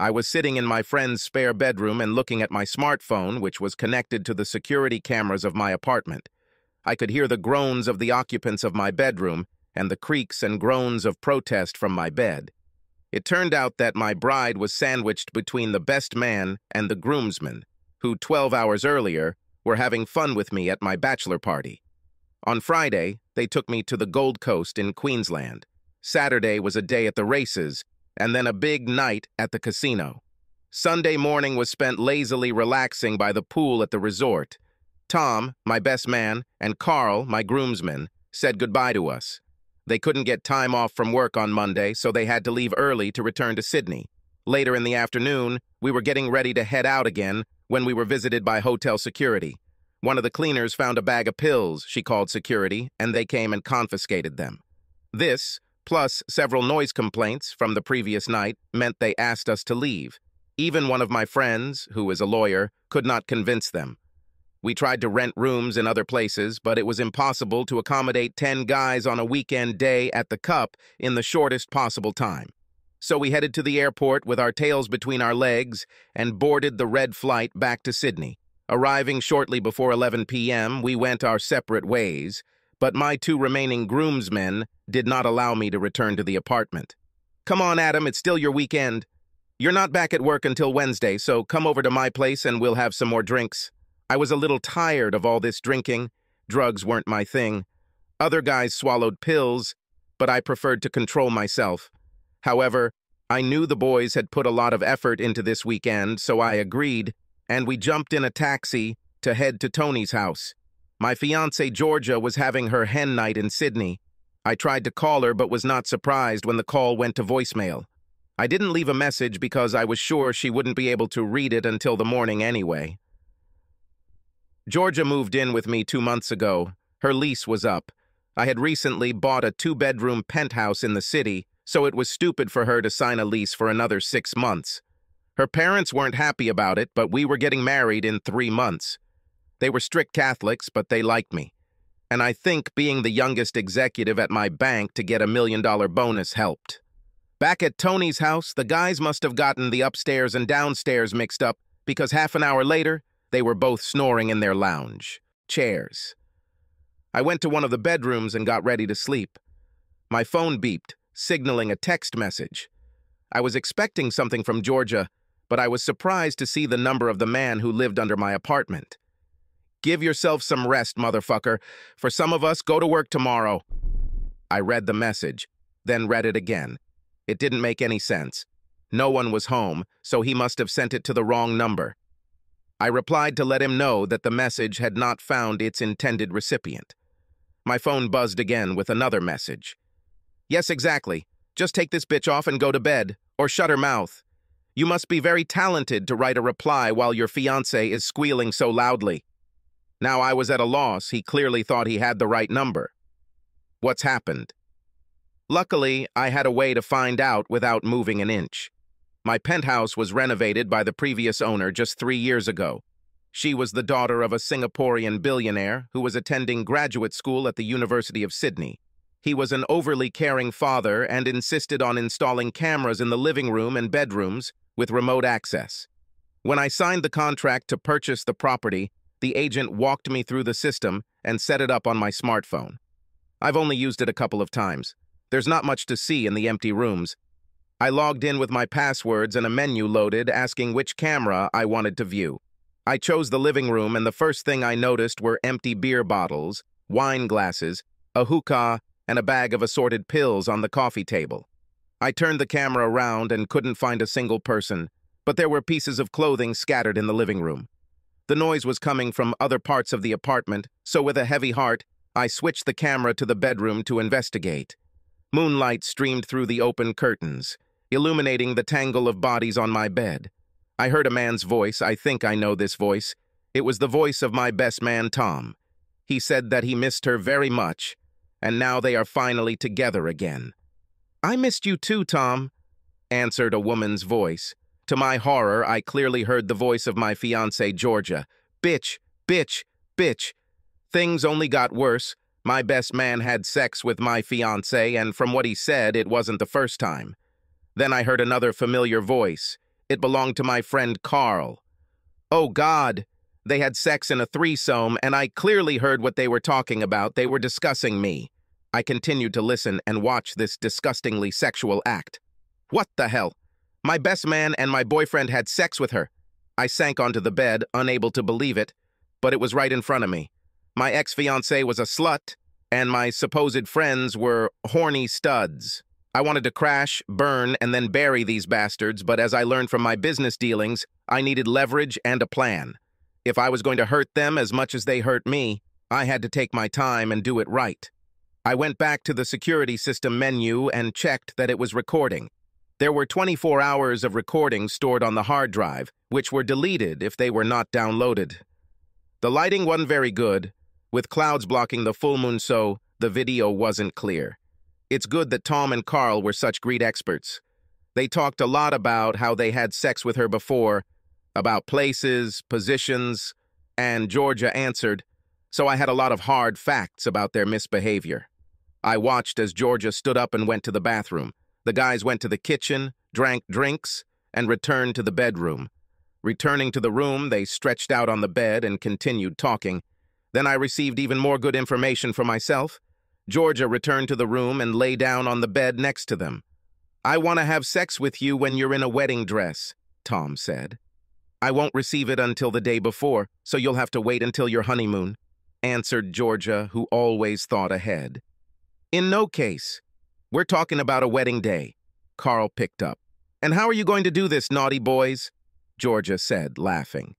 I was sitting in my friend's spare bedroom and looking at my smartphone, which was connected to the security cameras of my apartment. I could hear the groans of the occupants of my bedroom and the creaks and groans of protest from my bed. It turned out that my bride was sandwiched between the best man and the groomsman, who 12 hours earlier were having fun with me at my bachelor party. On Friday, they took me to the Gold Coast in Queensland. Saturday was a day at the races, and then a big night at the casino. Sunday morning was spent lazily relaxing by the pool at the resort. Tom, my best man, and Carl, my groomsman, said goodbye to us. They couldn't get time off from work on Monday, so they had to leave early to return to Sydney. Later in the afternoon, we were getting ready to head out again when we were visited by hotel security. One of the cleaners found a bag of pills, she called security, and they came and confiscated them. This, plus several noise complaints from the previous night, meant they asked us to leave. Even one of my friends, who is a lawyer, could not convince them. We tried to rent rooms in other places, but it was impossible to accommodate 10 guys on a weekend day at the Cup in the shortest possible time. So we headed to the airport with our tails between our legs and boarded the red flight back to Sydney. Arriving shortly before 11 p.m., we went our separate ways, but my two remaining groomsmen did not allow me to return to the apartment. "Come on, Adam, it's still your weekend. You're not back at work until Wednesday, so come over to my place and we'll have some more drinks." I was a little tired of all this drinking. Drugs weren't my thing. Other guys swallowed pills, but I preferred to control myself. However, I knew the boys had put a lot of effort into this weekend, so I agreed, and we jumped in a taxi to head to Tony's house. My fiancée Georgia was having her hen night in Sydney. I tried to call her but was not surprised when the call went to voicemail. I didn't leave a message because I was sure she wouldn't be able to read it until the morning anyway. Georgia moved in with me 2 months ago. Her lease was up. I had recently bought a 2-bedroom penthouse in the city, so it was stupid for her to sign a lease for another 6 months. Her parents weren't happy about it, but we were getting married in 3 months. They were strict Catholics, but they liked me. And I think being the youngest executive at my bank to get $1 million bonus helped. Back at Tony's house, the guys must have gotten the upstairs and downstairs mixed up because half an hour later, they were both snoring in their lounge chairs. I went to one of the bedrooms and got ready to sleep. My phone beeped, signaling a text message. I was expecting something from Georgia, but I was surprised to see the number of the man who lived under my apartment. "Give yourself some rest, motherfucker. For some of us, go to work tomorrow." I read the message, then read it again. It didn't make any sense. No one was home, so he must have sent it to the wrong number. I replied to let him know that the message had not found its intended recipient. My phone buzzed again with another message. "Yes, exactly. Just take this bitch off and go to bed, or shut her mouth. You must be very talented to write a reply while your fiancé is squealing so loudly." Now I was at a loss. He clearly thought he had the right number. What's happened? Luckily, I had a way to find out without moving an inch. My penthouse was renovated by the previous owner just 3 years ago. She was the daughter of a Singaporean billionaire who was attending graduate school at the University of Sydney. He was an overly caring father and insisted on installing cameras in the living room and bedrooms with remote access. When I signed the contract to purchase the property, the agent walked me through the system and set it up on my smartphone. I've only used it a couple of times. There's not much to see in the empty rooms. I logged in with my passwords and a menu loaded asking which camera I wanted to view. I chose the living room, and the first thing I noticed were empty beer bottles, wine glasses, a hookah, and a bag of assorted pills on the coffee table. I turned the camera around and couldn't find a single person, but there were pieces of clothing scattered in the living room. The noise was coming from other parts of the apartment, so with a heavy heart, I switched the camera to the bedroom to investigate. Moonlight streamed through the open curtains, illuminating the tangle of bodies on my bed. I heard a man's voice. I think I know this voice. It was the voice of my best man, Tom. He said that he missed her very much, and now they are finally together again. "I missed you too, Tom," answered a woman's voice. To my horror, I clearly heard the voice of my fiancée, Georgia. "Bitch, bitch, bitch." Things only got worse. My best man had sex with my fiancée, and from what he said, it wasn't the first time. Then I heard another familiar voice. It belonged to my friend Carl. Oh, God! They had sex in a threesome, and I clearly heard what they were talking about. They were discussing me. I continued to listen and watch this disgustingly sexual act. What the hell? My best man and my boyfriend had sex with her. I sank onto the bed, unable to believe it, but it was right in front of me. My ex-fiancée was a slut, and my supposed friends were horny studs. I wanted to crash, burn, and then bury these bastards, but as I learned from my business dealings, I needed leverage and a plan. If I was going to hurt them as much as they hurt me, I had to take my time and do it right. I went back to the security system menu and checked that it was recording. There were 24 hours of recordings stored on the hard drive, which were deleted if they were not downloaded. The lighting wasn't very good, with clouds blocking the full moon, so the video wasn't clear. It's good that Tom and Carl were such great experts. They talked a lot about how they had sex with her before, about places, positions, and Georgia answered, so I had a lot of hard facts about their misbehavior. I watched as Georgia stood up and went to the bathroom. The guys went to the kitchen, drank drinks, and returned to the bedroom. Returning to the room, they stretched out on the bed and continued talking. Then I received even more good information for myself. Georgia returned to the room and lay down on the bed next to them. "I want to have sex with you when you're in a wedding dress," Tom said. "I won't receive it until the day before, so you'll have to wait until your honeymoon," answered Georgia, who always thought ahead. "In no case. We're talking about a wedding day," Carl picked up. "And how are you going to do this, naughty boys?" Georgia said, laughing.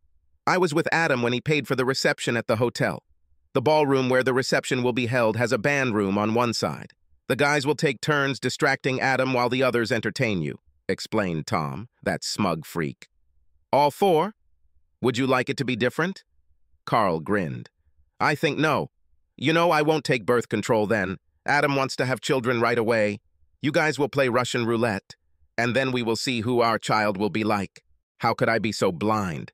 "I was with Adam when he paid for the reception at the hotel. The ballroom where the reception will be held has a band room on one side. The guys will take turns distracting Adam while the others entertain you," explained Tom, that smug freak. "All four? Would you like it to be different?" Carl grinned. "I think no. You know, I won't take birth control then. Adam wants to have children right away. You guys will play Russian roulette, and then we will see who our child will be like. How could I be so blind?"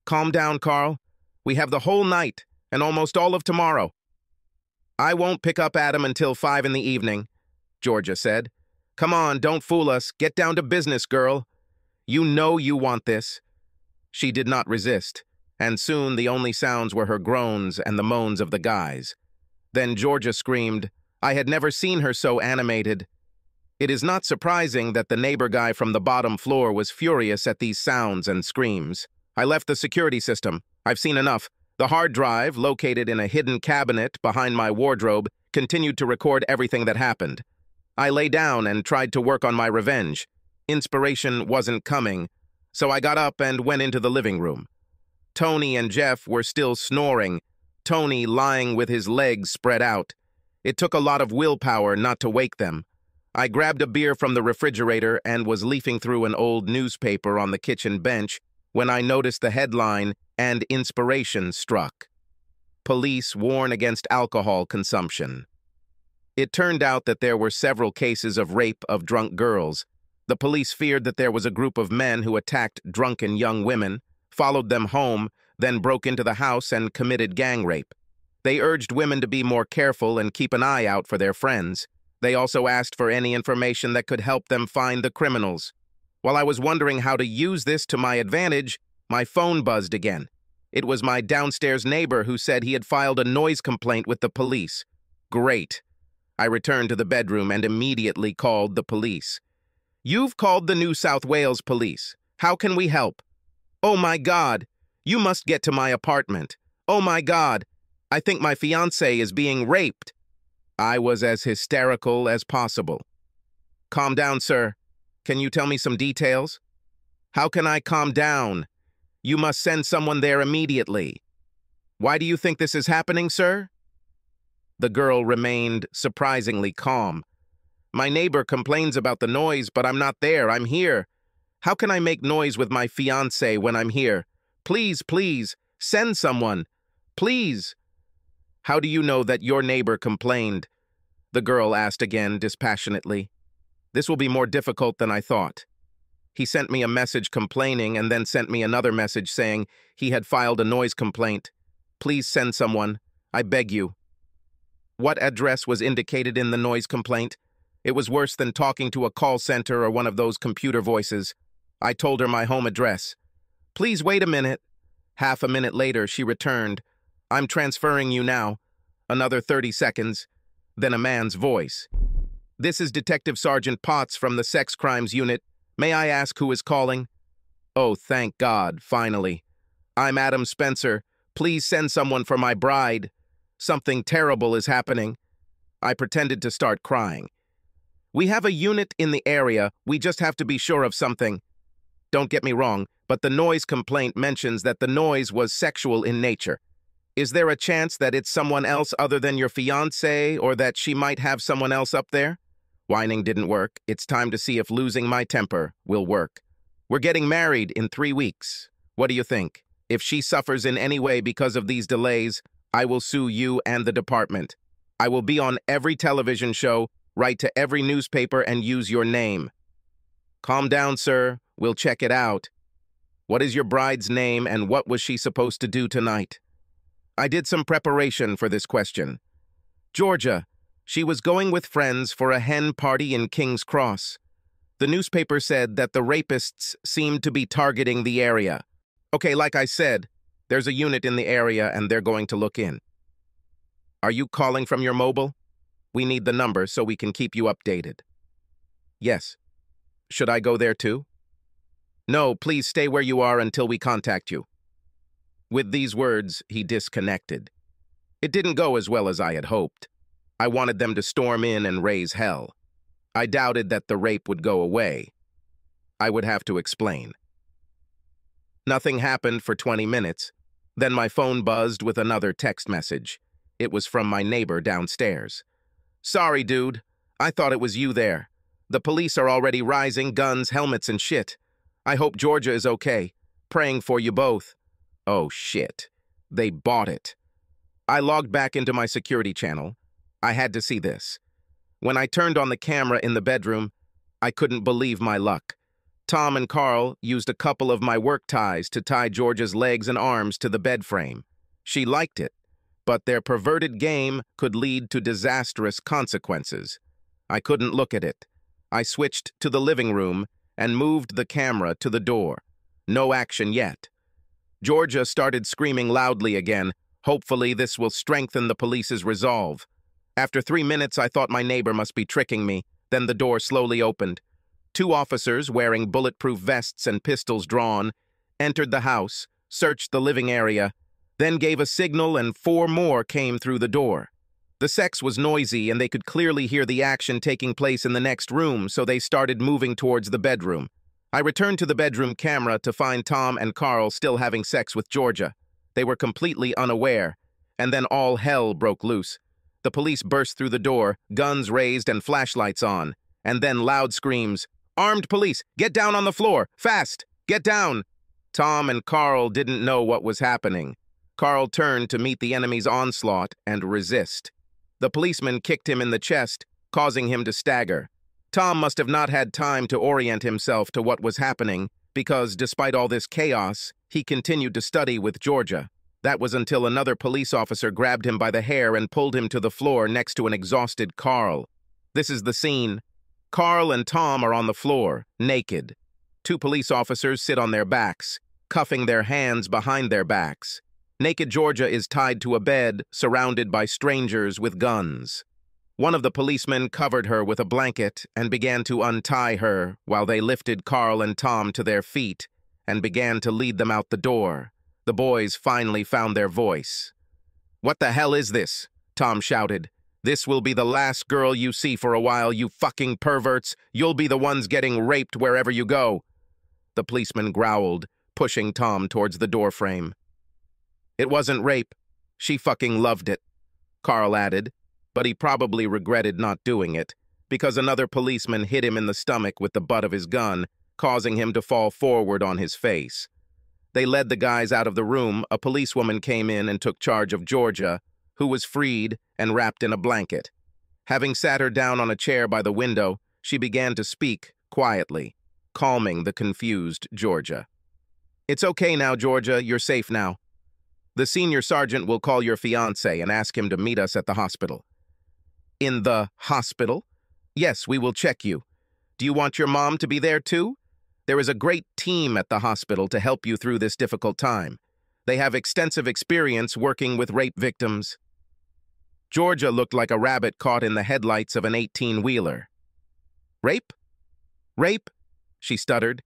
"Calm down, Carl. We have the whole night, and almost all of tomorrow." "I won't pick up Adam until 5 in the evening," Georgia said. "Come on, don't fool us. Get down to business, girl. You know you want this." She did not resist, and soon the only sounds were her groans and the moans of the guys. Then Georgia screamed. I had never seen her so animated. It is not surprising that the neighbor guy from the bottom floor was furious at these sounds and screams. I left the security system. I've seen enough. The hard drive, located in a hidden cabinet behind my wardrobe, continued to record everything that happened. I lay down and tried to work on my revenge. Inspiration wasn't coming, so I got up and went into the living room. Tony and Jeff were still snoring, Tony lying with his legs spread out. It took a lot of willpower not to wake them. I grabbed a beer from the refrigerator and was leafing through an old newspaper on the kitchen bench when I noticed the headline, and inspiration struck. Police warn against alcohol consumption. It turned out that there were several cases of rape of drunk girls. The police feared that there was a group of men who attacked drunken young women, followed them home, then broke into the house and committed gang rape. They urged women to be more careful and keep an eye out for their friends. They also asked for any information that could help them find the criminals. While I was wondering how to use this to my advantage, my phone buzzed again. It was my downstairs neighbor who said he had filed a noise complaint with the police. Great. I returned to the bedroom and immediately called the police. "You've called the New South Wales police. How can we help?" "Oh my God, you must get to my apartment. Oh my God, I think my fiancée is being raped." I was as hysterical as possible. "Calm down, sir. Can you tell me some details?" "How can I calm down? You must send someone there immediately." "Why do you think this is happening, sir?" The girl remained surprisingly calm. "My neighbor complains about the noise, but I'm not there. I'm here. How can I make noise with my fiancé when I'm here? Please, please, send someone. Please." "How do you know that your neighbor complained?" the girl asked again dispassionately. "This will be more difficult than I thought. He sent me a message complaining and then sent me another message saying he had filed a noise complaint. Please send someone. I beg you." What address was indicated in the noise complaint? It was worse than talking to a call center or one of those computer voices. I told her my home address. Please wait a minute. Half a minute later, she returned. I'm transferring you now. Another 30 seconds. Then a man's voice. This is Detective Sergeant Potts from the Sex Crimes Unit. May I ask who is calling? Oh, thank God, finally. I'm Adam Spencer. Please send someone for my bride. Something terrible is happening. I pretended to start crying. We have a unit in the area. We just have to be sure of something. Don't get me wrong, but the noise complaint mentions that the noise was sexual in nature. Is there a chance that it's someone else other than your fiancé, or that she might have someone else up there? Whining didn't work. It's time to see if losing my temper will work. We're getting married in 3 weeks. What do you think? If she suffers in any way because of these delays, I will sue you and the department. I will be on every television show, write to every newspaper, and use your name. Calm down, sir. We'll check it out. What is your bride's name, and what was she supposed to do tonight? I did some preparation for this question. Georgia. She was going with friends for a hen party in King's Cross. The newspaper said that the rapists seemed to be targeting the area. Okay, like I said, there's a unit in the area and they're going to look in. Are you calling from your mobile? We need the number so we can keep you updated. Yes. Should I go there too? No, please stay where you are until we contact you. With these words, he disconnected. It didn't go as well as I had hoped. I wanted them to storm in and raise hell. I doubted that the rape would go away. I would have to explain. Nothing happened for 20 minutes. Then my phone buzzed with another text message. It was from my neighbor downstairs. Sorry, dude. I thought it was you there. The police are already rising, guns, helmets, and shit. I hope Georgia is okay. Praying for you both. Oh, shit. They bought it. I logged back into my security channel. I had to see this. When I turned on the camera in the bedroom, I couldn't believe my luck. Tom and Carl used a couple of my work ties to tie Georgia's legs and arms to the bed frame. She liked it, but their perverted game could lead to disastrous consequences. I couldn't look at it. I switched to the living room and moved the camera to the door. No action yet. Georgia started screaming loudly again. Hopefully this will strengthen the police's resolve. After 3 minutes, I thought my neighbor must be tricking me. Then the door slowly opened. 2 officers, wearing bulletproof vests and pistols drawn, entered the house, searched the living area, then gave a signal and 4 more came through the door. The sex was noisy and they could clearly hear the action taking place in the next room, so they started moving towards the bedroom. I returned to the bedroom camera to find Tom and Carl still having sex with Georgia. They were completely unaware, and then all hell broke loose. The police burst through the door, guns raised and flashlights on, and then loud screams, "Armed police! Get down on the floor! Fast! Get down!" Tom and Carl didn't know what was happening. Carl turned to meet the enemy's onslaught and resist. The policeman kicked him in the chest, causing him to stagger. Tom must have not had time to orient himself to what was happening, because despite all this chaos, he continued to study with Georgia. That was until another police officer grabbed him by the hair and pulled him to the floor next to an exhausted Carl. This is the scene. Carl and Tom are on the floor, naked. 2 police officers sit on their backs, cuffing their hands behind their backs. Naked Georgia is tied to a bed, surrounded by strangers with guns. One of the policemen covered her with a blanket and began to untie her while they lifted Carl and Tom to their feet and began to lead them out the door. The boys finally found their voice. "What the hell is this?" Tom shouted. "This will be the last girl you see for a while, you fucking perverts. You'll be the ones getting raped wherever you go." The policeman growled, pushing Tom towards the doorframe. "It wasn't rape. She fucking loved it," Carl added, but he probably regretted not doing it, because another policeman hit him in the stomach with the butt of his gun, causing him to fall forward on his face. They led the guys out of the room. A policewoman came in and took charge of Georgia, who was freed and wrapped in a blanket. Having sat her down on a chair by the window, she began to speak quietly, calming the confused Georgia. "It's okay now, Georgia. You're safe now. The senior sergeant will call your fiancé and ask him to meet us at the hospital." "In the hospital?" "Yes, we will check you. Do you want your mom to be there too?" There is a great team at the hospital to help you through this difficult time. They have extensive experience working with rape victims. Georgia looked like a rabbit caught in the headlights of an 18-wheeler. Rape? Rape? She stuttered.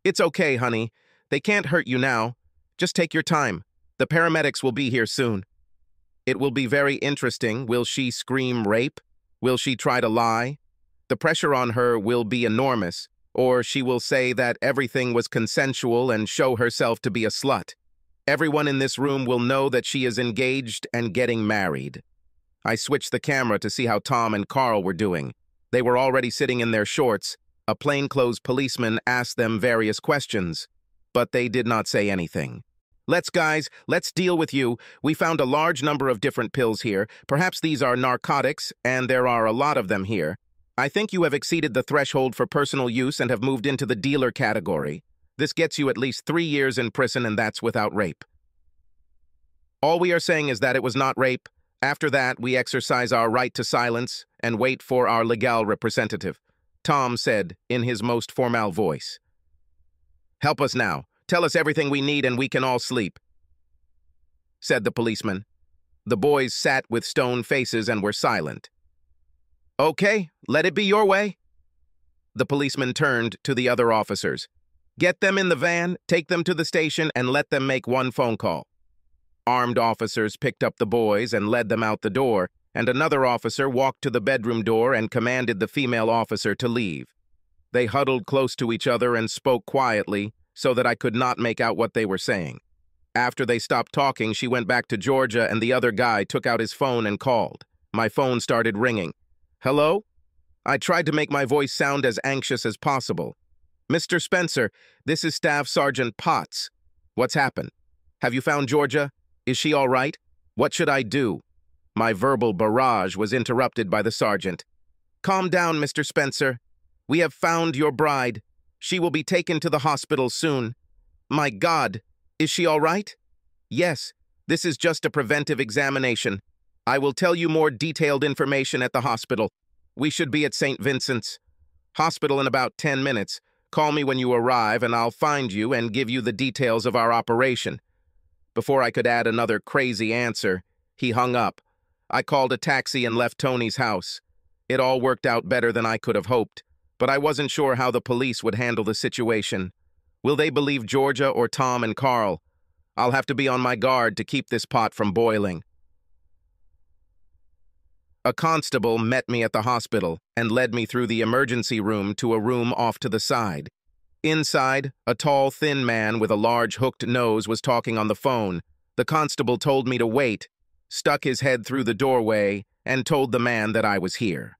It's okay, honey. They can't hurt you now. Just take your time. The paramedics will be here soon. It will be very interesting. Will she scream rape? Will she try to lie? The pressure on her will be enormous, or she will say that everything was consensual and show herself to be a slut. Everyone in this room will know that she is engaged and getting married. I switched the camera to see how Tom and Carl were doing. They were already sitting in their shorts. A plainclothes policeman asked them various questions, but they did not say anything. Let's deal with you. We found a large number of different pills here. Perhaps these are narcotics, and there are a lot of them here. I think you have exceeded the threshold for personal use and have moved into the dealer category. This gets you at least 3 years in prison, and that's without rape. All we are saying is that it was not rape. After that, we exercise our right to silence and wait for our legal representative, Tom said in his most formal voice. Help us now. Tell us everything we need and we can all sleep, said the policeman. The boys sat with stone faces and were silent. Okay, let it be your way. The policeman turned to the other officers. Get them in the van, take them to the station, and let them make one phone call. Armed officers picked up the boys and led them out the door, and another officer walked to the bedroom door and commanded the female officer to leave. They huddled close to each other and spoke quietly, so that I could not make out what they were saying. After they stopped talking, she went back to Georgia and the other guy took out his phone and called. My phone started ringing. Hello? I tried to make my voice sound as anxious as possible. Mr. Spencer, this is Staff Sergeant Potts. What's happened? Have you found Georgia? Is she all right? What should I do? My verbal barrage was interrupted by the sergeant. Calm down, Mr. Spencer. We have found your bride. She will be taken to the hospital soon. My God, is she all right? Yes, this is just a preventive examination. I will tell you more detailed information at the hospital. We should be at St. Vincent's Hospital in about 10 minutes. Call me when you arrive and I'll find you and give you the details of our operation. Before I could add another crazy answer, he hung up. I called a taxi and left Tony's house. It all worked out better than I could have hoped, but I wasn't sure how the police would handle the situation. Will they believe Georgia or Tom and Carl? I'll have to be on my guard to keep this pot from boiling. A constable met me at the hospital and led me through the emergency room to a room off to the side. Inside, a tall, thin man with a large hooked nose was talking on the phone. The constable told me to wait, stuck his head through the doorway, and told the man that I was here.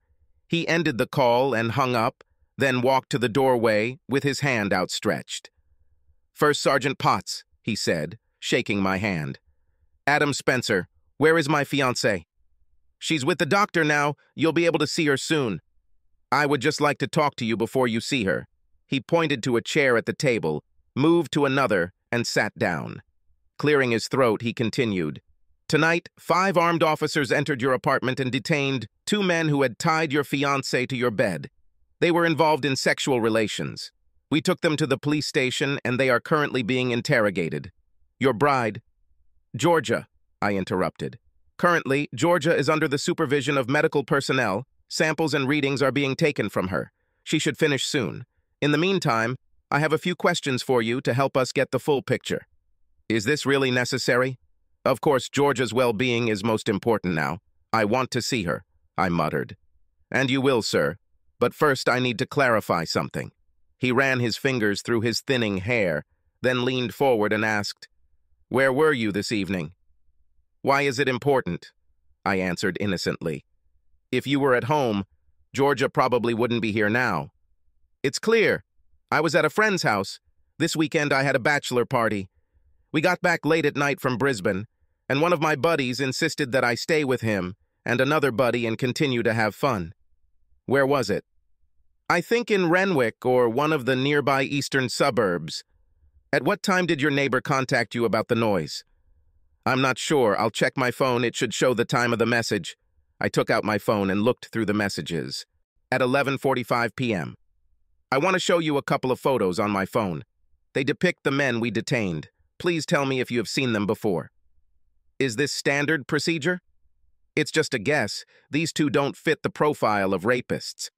He ended the call and hung up, then walked to the doorway with his hand outstretched. First Sergeant Potts, he said, shaking my hand. Adam Spencer, where is my fiancée? She's with the doctor now. You'll be able to see her soon. I would just like to talk to you before you see her. He pointed to a chair at the table, moved to another, and sat down. Clearing his throat, he continued. Tonight, 5 armed officers entered your apartment and detained 2 men who had tied your fiancée to your bed. They were involved in sexual relations. We took them to the police station and they are currently being interrogated. Your bride... Georgia, I interrupted. Currently, Georgia is under the supervision of medical personnel. Samples and readings are being taken from her. She should finish soon. In the meantime, I have a few questions for you to help us get the full picture. Is this really necessary? Of course, Georgia's well-being is most important now. I want to see her, I muttered. And you will, sir. But first I need to clarify something. He ran his fingers through his thinning hair, then leaned forward and asked, Where were you this evening? Why is it important? I answered innocently. If you were at home, Georgia probably wouldn't be here now. It's clear. I was at a friend's house. This weekend I had a bachelor party. We got back late at night from Brisbane, and one of my buddies insisted that I stay with him and another buddy and continue to have fun. Where was it? I think in Renwick or one of the nearby eastern suburbs. At what time did your neighbor contact you about the noise? I'm not sure. I'll check my phone. It should show the time of the message. I took out my phone and looked through the messages. At 11:45 p.m. I want to show you a couple of photos on my phone. They depict the men we detained. Please tell me if you have seen them before. Is this standard procedure? It's just a guess. These two don't fit the profile of rapists.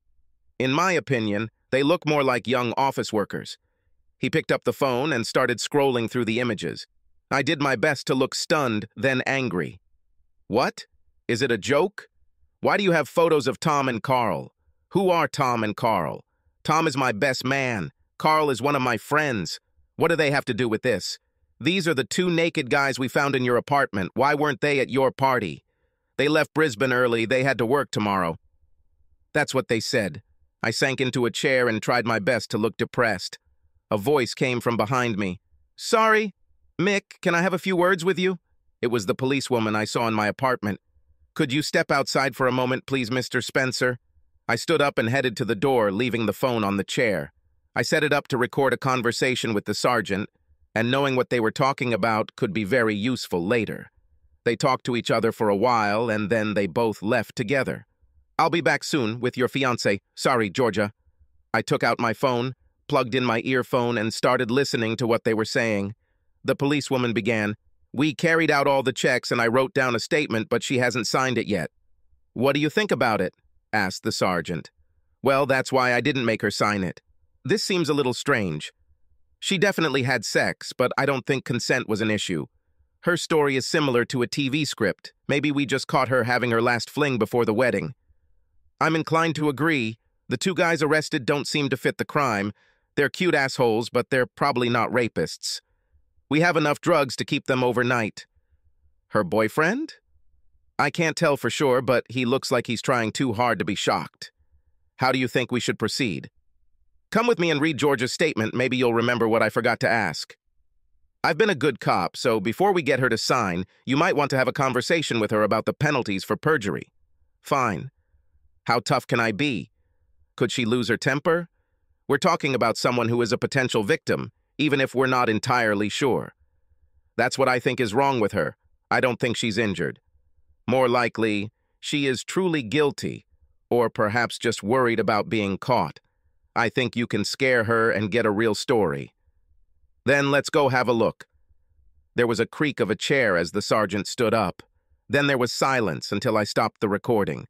In my opinion, they look more like young office workers. He picked up the phone and started scrolling through the images. I did my best to look stunned, then angry. What? Is it a joke? Why do you have photos of Tom and Carl? Who are Tom and Carl? Tom is my best man. Carl is one of my friends. What do they have to do with this? These are the two naked guys we found in your apartment. Why weren't they at your party? They left Brisbane early. They had to work tomorrow. That's what they said. I sank into a chair and tried my best to look depressed. A voice came from behind me. Sorry, Mick, can I have a few words with you? It was the policewoman I saw in my apartment. Could you step outside for a moment, please, Mr. Spencer? I stood up and headed to the door, leaving the phone on the chair. I set it up to record a conversation with the sergeant, and knowing what they were talking about could be very useful later. They talked to each other for a while, and then they both left together. I'll be back soon with your fiancé. Sorry, Georgia. I took out my phone, plugged in my earphone, and started listening to what they were saying. The policewoman began, We carried out all the checks, and I wrote down a statement, but she hasn't signed it yet. What do you think about it? Asked the sergeant. Well, that's why I didn't make her sign it. This seems a little strange. She definitely had sex, but I don't think consent was an issue. Her story is similar to a TV script. Maybe we just caught her having her last fling before the wedding. I'm inclined to agree. The two guys arrested don't seem to fit the crime. They're cute assholes, but they're probably not rapists. We have enough drugs to keep them overnight. Her boyfriend? I can't tell for sure, but he looks like he's trying too hard to be shocked. How do you think we should proceed? Come with me and read Georgia's statement. Maybe you'll remember what I forgot to ask. I've been a good cop, so before we get her to sign, you might want to have a conversation with her about the penalties for perjury. Fine. How tough can I be? Could she lose her temper? We're talking about someone who is a potential victim, even if we're not entirely sure. That's what I think is wrong with her. I don't think she's injured. More likely, she is truly guilty, or perhaps just worried about being caught. I think you can scare her and get a real story. Then let's go have a look. There was a creak of a chair as the sergeant stood up. Then there was silence until I stopped the recording.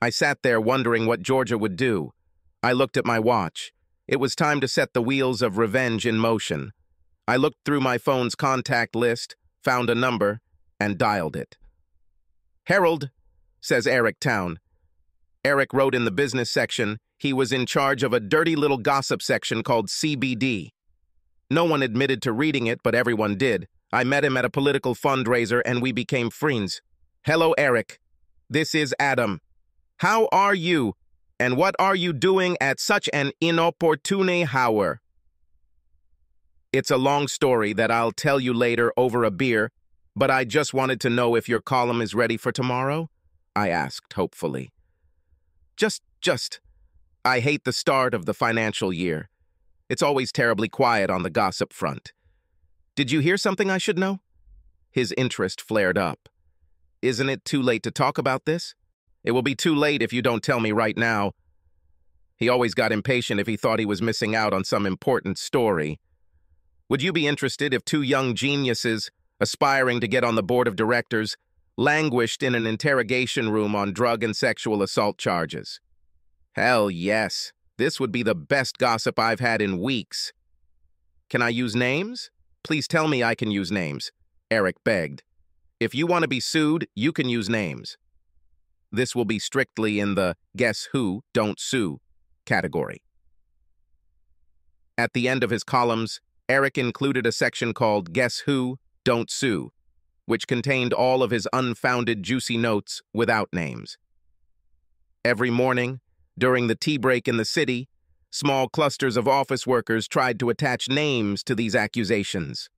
I sat there wondering what Georgia would do. I looked at my watch. It was time to set the wheels of revenge in motion. I looked through my phone's contact list, found a number, and dialed it. Harold, says Eric Town. Eric wrote in the business section he was in charge of a dirty little gossip section called CBD. No one admitted to reading it, but everyone did. I met him at a political fundraiser and we became friends. Hello, Eric. This is Adam. How are you? And what are you doing at such an inopportune hour? It's a long story that I'll tell you later over a beer, but I just wanted to know if your column is ready for tomorrow? I asked hopefully. Just. I hate the start of the financial year. It's always terribly quiet on the gossip front. Did you hear something I should know? His interest flared up. Isn't it too late to talk about this? It will be too late if you don't tell me right now. He always got impatient if he thought he was missing out on some important story. Would you be interested if two young geniuses, aspiring to get on the board of directors, languished in an interrogation room on drug and sexual assault charges? Hell yes. This would be the best gossip I've had in weeks. Can I use names? Please tell me I can use names, Eric begged. If you want to be sued, you can use names. This will be strictly in the guess who, don't sue category. At the end of his columns, Eric included a section called Guess Who, Don't Sue, which contained all of his unfounded juicy notes without names. Every morning, during the tea break in the city, small clusters of office workers tried to attach names to these accusations.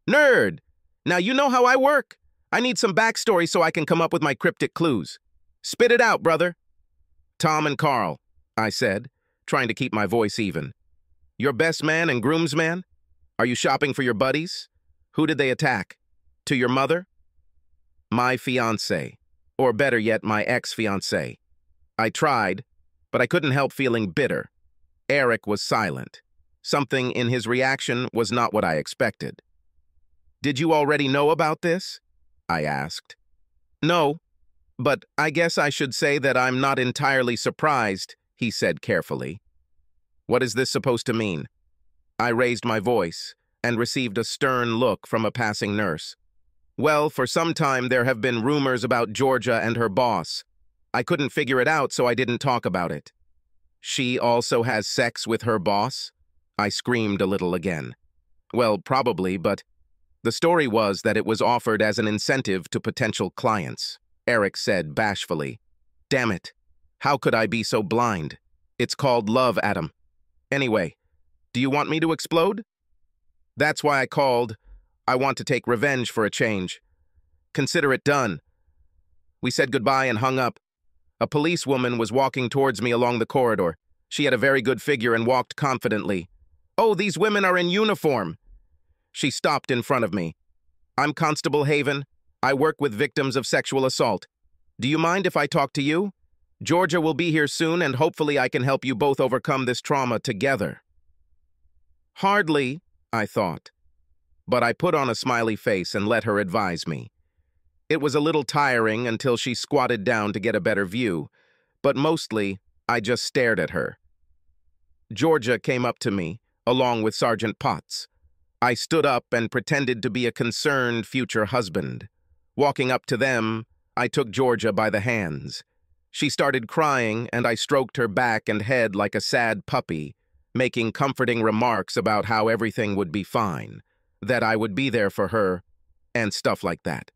Nerd! Now you know how I work. I need some backstory so I can come up with my cryptic clues. Spit it out, brother. Tom and Carl, I said, trying to keep my voice even. Your best man and groomsman? Are you shopping for your buddies? Who did they attack? To your mother? My fiancé, or better yet, my ex-fiancé. I tried, but I couldn't help feeling bitter. Eric was silent. Something in his reaction was not what I expected. "Did you already know about this?" I asked. "No, but I guess I should say that I'm not entirely surprised," he said carefully. "What is this supposed to mean?" I raised my voice and received a stern look from a passing nurse. "Well, for some time there have been rumors about Georgia and her boss. I couldn't figure it out, so I didn't talk about it." "She also has sex with her boss?" I screamed a little again. "Well, probably, but the story was that it was offered as an incentive to potential clients," Eric said bashfully. "Damn it. How could I be so blind? It's called love, Adam. Anyway, do you want me to explode?" "That's why I called. I want to take revenge for a change." "Consider it done." We said goodbye and hung up. A policewoman was walking towards me along the corridor. She had a very good figure and walked confidently. "Oh, these women are in uniform." She stopped in front of me. "I'm Constable Haven. I work with victims of sexual assault. Do you mind if I talk to you? Georgia will be here soon, and hopefully I can help you both overcome this trauma together." Hardly, I thought. But I put on a smiley face and let her advise me. It was a little tiring until she squatted down to get a better view, but mostly I just stared at her. Georgia came up to me, along with Sergeant Potts. I stood up and pretended to be a concerned future husband. Walking up to them, I took Georgia by the hands. She started crying, and I stroked her back and head like a sad puppy, making comforting remarks about how everything would be fine, that I would be there for her, and stuff like that.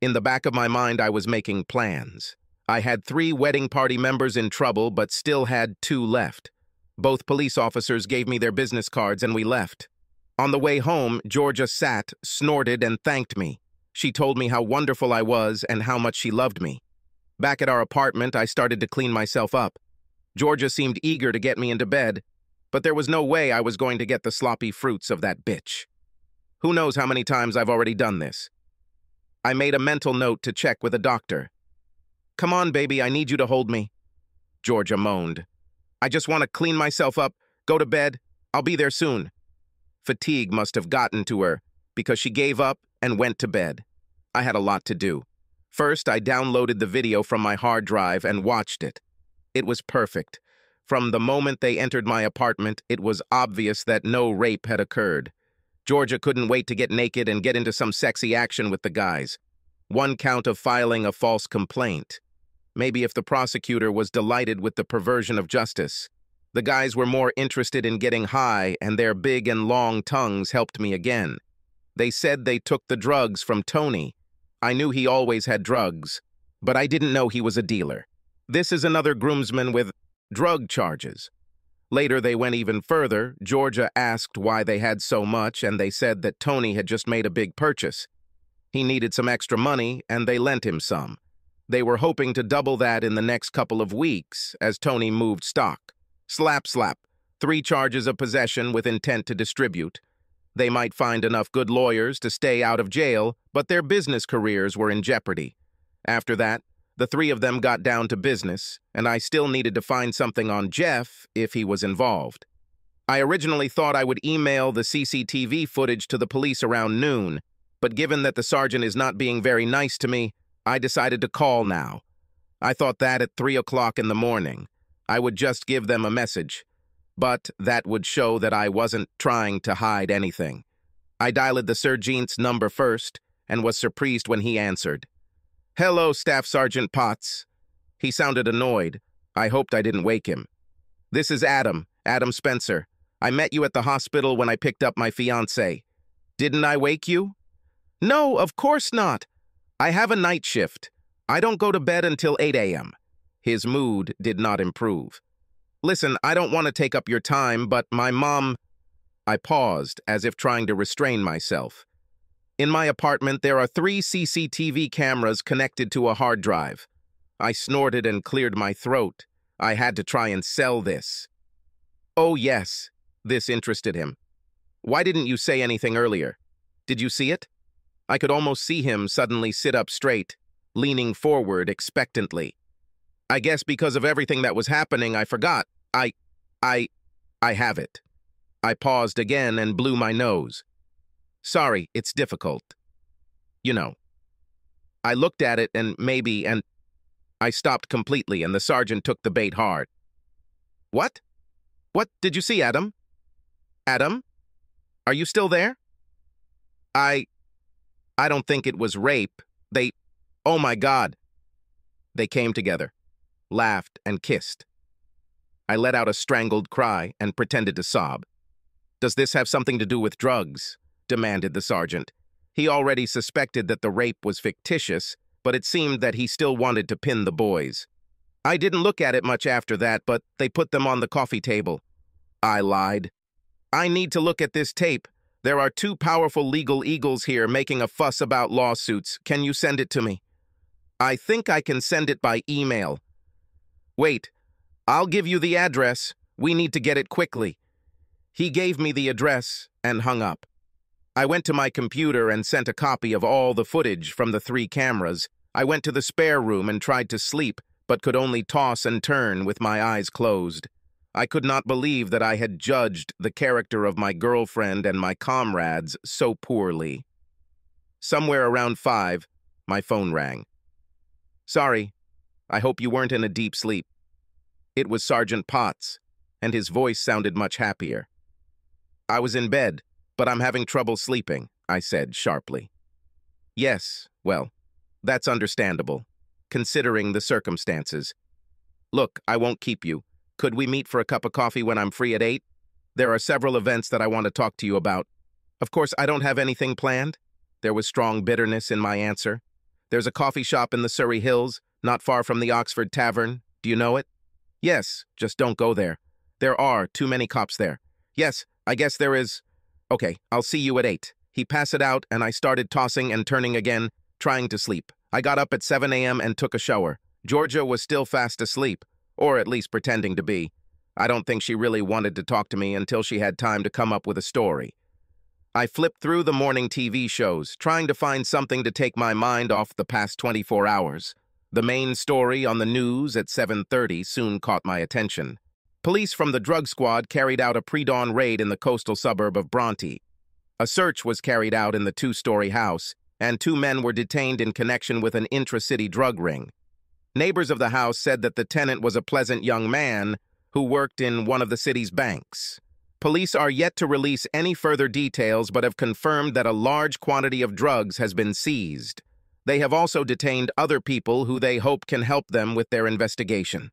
In the back of my mind, I was making plans. I had 3 wedding party members in trouble, but still had 2 left. Both police officers gave me their business cards, and we left. On the way home, Georgia sat, snorted, and thanked me. She told me how wonderful I was and how much she loved me. Back at our apartment, I started to clean myself up. Georgia seemed eager to get me into bed, but there was no way I was going to get the sloppy fruits of that bitch. Who knows how many times I've already done this. I made a mental note to check with a doctor. "Come on, baby, I need you to hold me," Georgia moaned. "I just want to clean myself up, go to bed. I'll be there soon." Fatigue must have gotten to her, because she gave up and went to bed. I had a lot to do. First, I downloaded the video from my hard drive and watched it. It was perfect. From the moment they entered my apartment, it was obvious that no rape had occurred. Georgia couldn't wait to get naked and get into some sexy action with the guys. 1 count of filing a false complaint. Maybe if the prosecutor was delighted with the perversion of justice. The guys were more interested in getting high, and their big and long tongues helped me again. They said they took the drugs from Tony. I knew he always had drugs, but I didn't know he was a dealer. This is another groomsman with drug charges. Later, they went even further. Georgia asked why they had so much, and they said that Tony had just made a big purchase. He needed some extra money, and they lent him some. They were hoping to double that in the next couple of weeks, as Tony moved stock. Slap, slap. 3 charges of possession with intent to distribute. They might find enough good lawyers to stay out of jail, but their business careers were in jeopardy. After that, the 3 of them got down to business, and I still needed to find something on Jeff if he was involved. I originally thought I would email the CCTV footage to the police around noon, but given that the sergeant is not being very nice to me, I decided to call now. I thought that at 3 o'clock in the morning, I would just give them a message, but that would show that I wasn't trying to hide anything. I dialed the sergeant's number first and was surprised when he answered. "Hello, Staff Sergeant Potts." He sounded annoyed. I hoped I didn't wake him. "This is Adam Spencer. I met you at the hospital when I picked up my fiancée. Didn't I wake you?" "No, of course not. I have a night shift. I don't go to bed until 8 a.m. His mood did not improve. "Listen, I don't want to take up your time, but my mom—" I paused, as if trying to restrain myself. "In my apartment, there are 3 CCTV cameras connected to a hard drive." I snorted and cleared my throat. I had to try and sell this. "Oh, yes." This interested him. "Why didn't you say anything earlier? Did you see it?" I could almost see him suddenly sit up straight, leaning forward expectantly. "I guess because of everything that was happening, I forgot. I have it. I paused again and blew my nose. Sorry, it's difficult. You know. I looked at it and I stopped completely and the sergeant took the bait hard. What? What did you see, Adam? Adam? Are you still there? I don't think it was rape. Oh my God. They came together, laughed and kissed. I let out a strangled cry and pretended to sob. Does this have something to do with drugs? Demanded the sergeant. He already suspected that the rape was fictitious, but it seemed that he still wanted to pin the boys. I didn't look at it much after that, but they put them on the coffee table. I lied. I need to look at this tape. There are two powerful legal eagles here making a fuss about lawsuits. Can you send it to me? I think I can send it by email. Wait, I'll give you the address. We need to get it quickly. He gave me the address and hung up. I went to my computer and sent a copy of all the footage from the 3 cameras. I went to the spare room and tried to sleep, but could only toss and turn with my eyes closed. I could not believe that I had judged the character of my girlfriend and my comrades so poorly. Somewhere around 5, my phone rang. Sorry, I hope you weren't in a deep sleep. It was Sergeant Potts, and his voice sounded much happier. I was in bed, but I'm having trouble sleeping, I said sharply. Yes, well, that's understandable, considering the circumstances. Look, I won't keep you. Could we meet for a cup of coffee when I'm free at 8? There are several events that I want to talk to you about. Of course, I don't have anything planned. There was strong bitterness in my answer. There's a coffee shop in the Surrey Hills, not far from the Oxford Tavern. Do you know it? Yes, just don't go there. There are too many cops there. Yes, I guess there is. Okay, I'll see you at 8. He passed it out, and I started tossing and turning again, trying to sleep. I got up at 7 a.m. and took a shower. Georgia was still fast asleep, or at least pretending to be. I don't think she really wanted to talk to me until she had time to come up with a story. I flipped through the morning TV shows, trying to find something to take my mind off the past 24 hours. The main story on the news at 7:30 soon caught my attention. Police from the drug squad carried out a pre-dawn raid in the coastal suburb of Bronte. A search was carried out in the 2-story house, and 2 men were detained in connection with an intra-city drug ring. Neighbors of the house said that the tenant was a pleasant young man who worked in one of the city's banks. Police are yet to release any further details but have confirmed that a large quantity of drugs has been seized. They have also detained other people who they hope can help them with their investigation.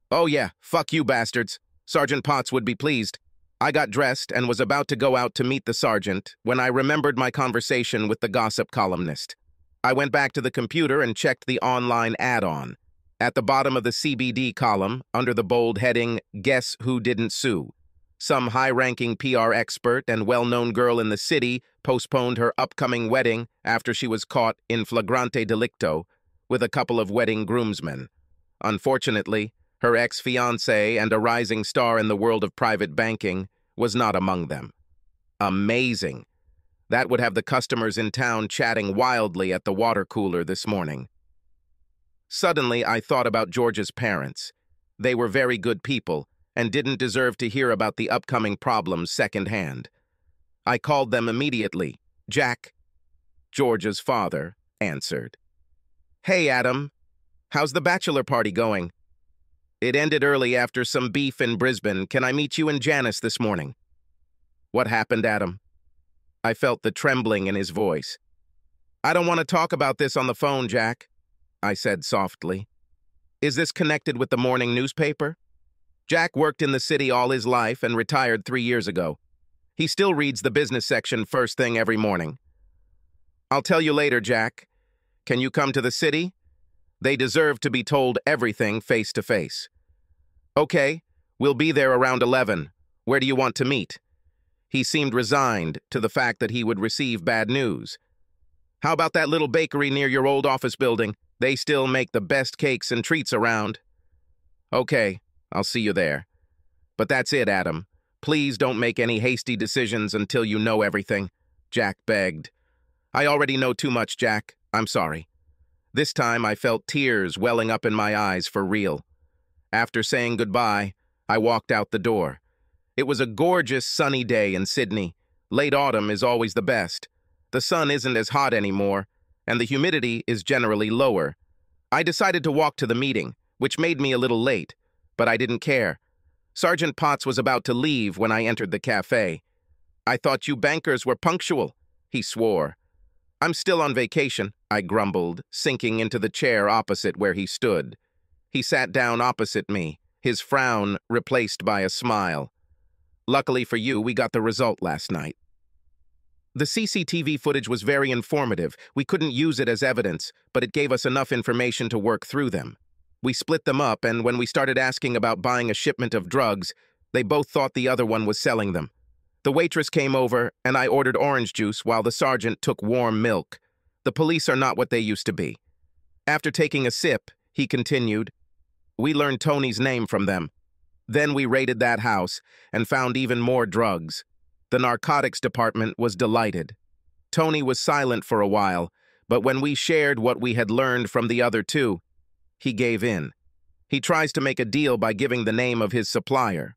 Oh yeah, fuck you bastards. Sergeant Potts would be pleased. I got dressed and was about to go out to meet the sergeant when I remembered my conversation with the gossip columnist. I went back to the computer and checked the online add-on. At the bottom of the CBD column, under the bold heading, Guess Who Didn't Sue? Some high-ranking PR expert and well-known girl in the city postponed her upcoming wedding after she was caught in flagrante delicto with a couple of wedding groomsmen. Unfortunately, her ex-fiancé and a rising star in the world of private banking was not among them. Amazing. That would have the customers in town chatting wildly at the water cooler this morning. Suddenly, I thought about George's parents. They were very good people and didn't deserve to hear about the upcoming problems secondhand. I called them immediately. Jack, George's father, answered. Hey, Adam. How's the bachelor party going? It ended early after some beef in Brisbane. Can I meet you and Janice this morning? What happened, Adam? I felt the trembling in his voice. I don't want to talk about this on the phone, Jack, I said softly. Is this connected with the morning newspaper? Jack worked in the city all his life and retired 3 years ago. He still reads the business section first thing every morning. I'll tell you later, Jack. Can you come to the city? They deserve to be told everything face to face. Okay, we'll be there around 11. Where do you want to meet? He seemed resigned to the fact that he would receive bad news. How about that little bakery near your old office building? They still make the best cakes and treats around. Okay, I'll see you there. But that's it, Adam. Please don't make any hasty decisions until you know everything, Jack begged. I already know too much, Jack. I'm sorry. This time I felt tears welling up in my eyes for real. After saying goodbye, I walked out the door. It was a gorgeous sunny day in Sydney. Late autumn is always the best. The sun isn't as hot anymore, and the humidity is generally lower. I decided to walk to the meeting, which made me a little late, but I didn't care. Sergeant Potts was about to leave when I entered the cafe. "I thought you bankers were punctual," he swore. "I'm still on vacation," I grumbled, sinking into the chair opposite where he stood. He sat down opposite me, his frown replaced by a smile. "Luckily for you, we got the result last night." The CCTV footage was very informative. We couldn't use it as evidence, but it gave us enough information to work through them. We split them up, and when we started asking about buying a shipment of drugs, they both thought the other one was selling them. The waitress came over, and I ordered orange juice while the sergeant took warm milk. The police are not what they used to be. After taking a sip, he continued, "We learned Tony's name from them. Then we raided that house and found even more drugs. The narcotics department was delighted. Tony was silent for a while, but when we shared what we had learned from the other two, he gave in. He tries to make a deal by giving the name of his supplier.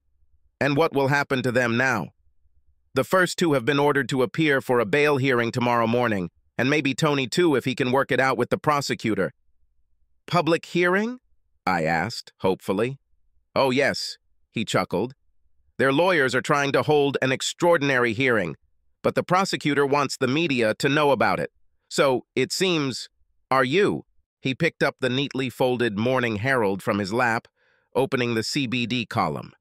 And what will happen to them now? The first two have been ordered to appear for a bail hearing tomorrow morning, and maybe Tony too if he can work it out with the prosecutor." "Public hearing?" I asked, hopefully. "Oh yes," he chuckled. "Their lawyers are trying to hold an extraordinary hearing, but the prosecutor wants the media to know about it. So, it seems, are you?" He picked up the neatly folded Morning Herald from his lap, opening the CBD column.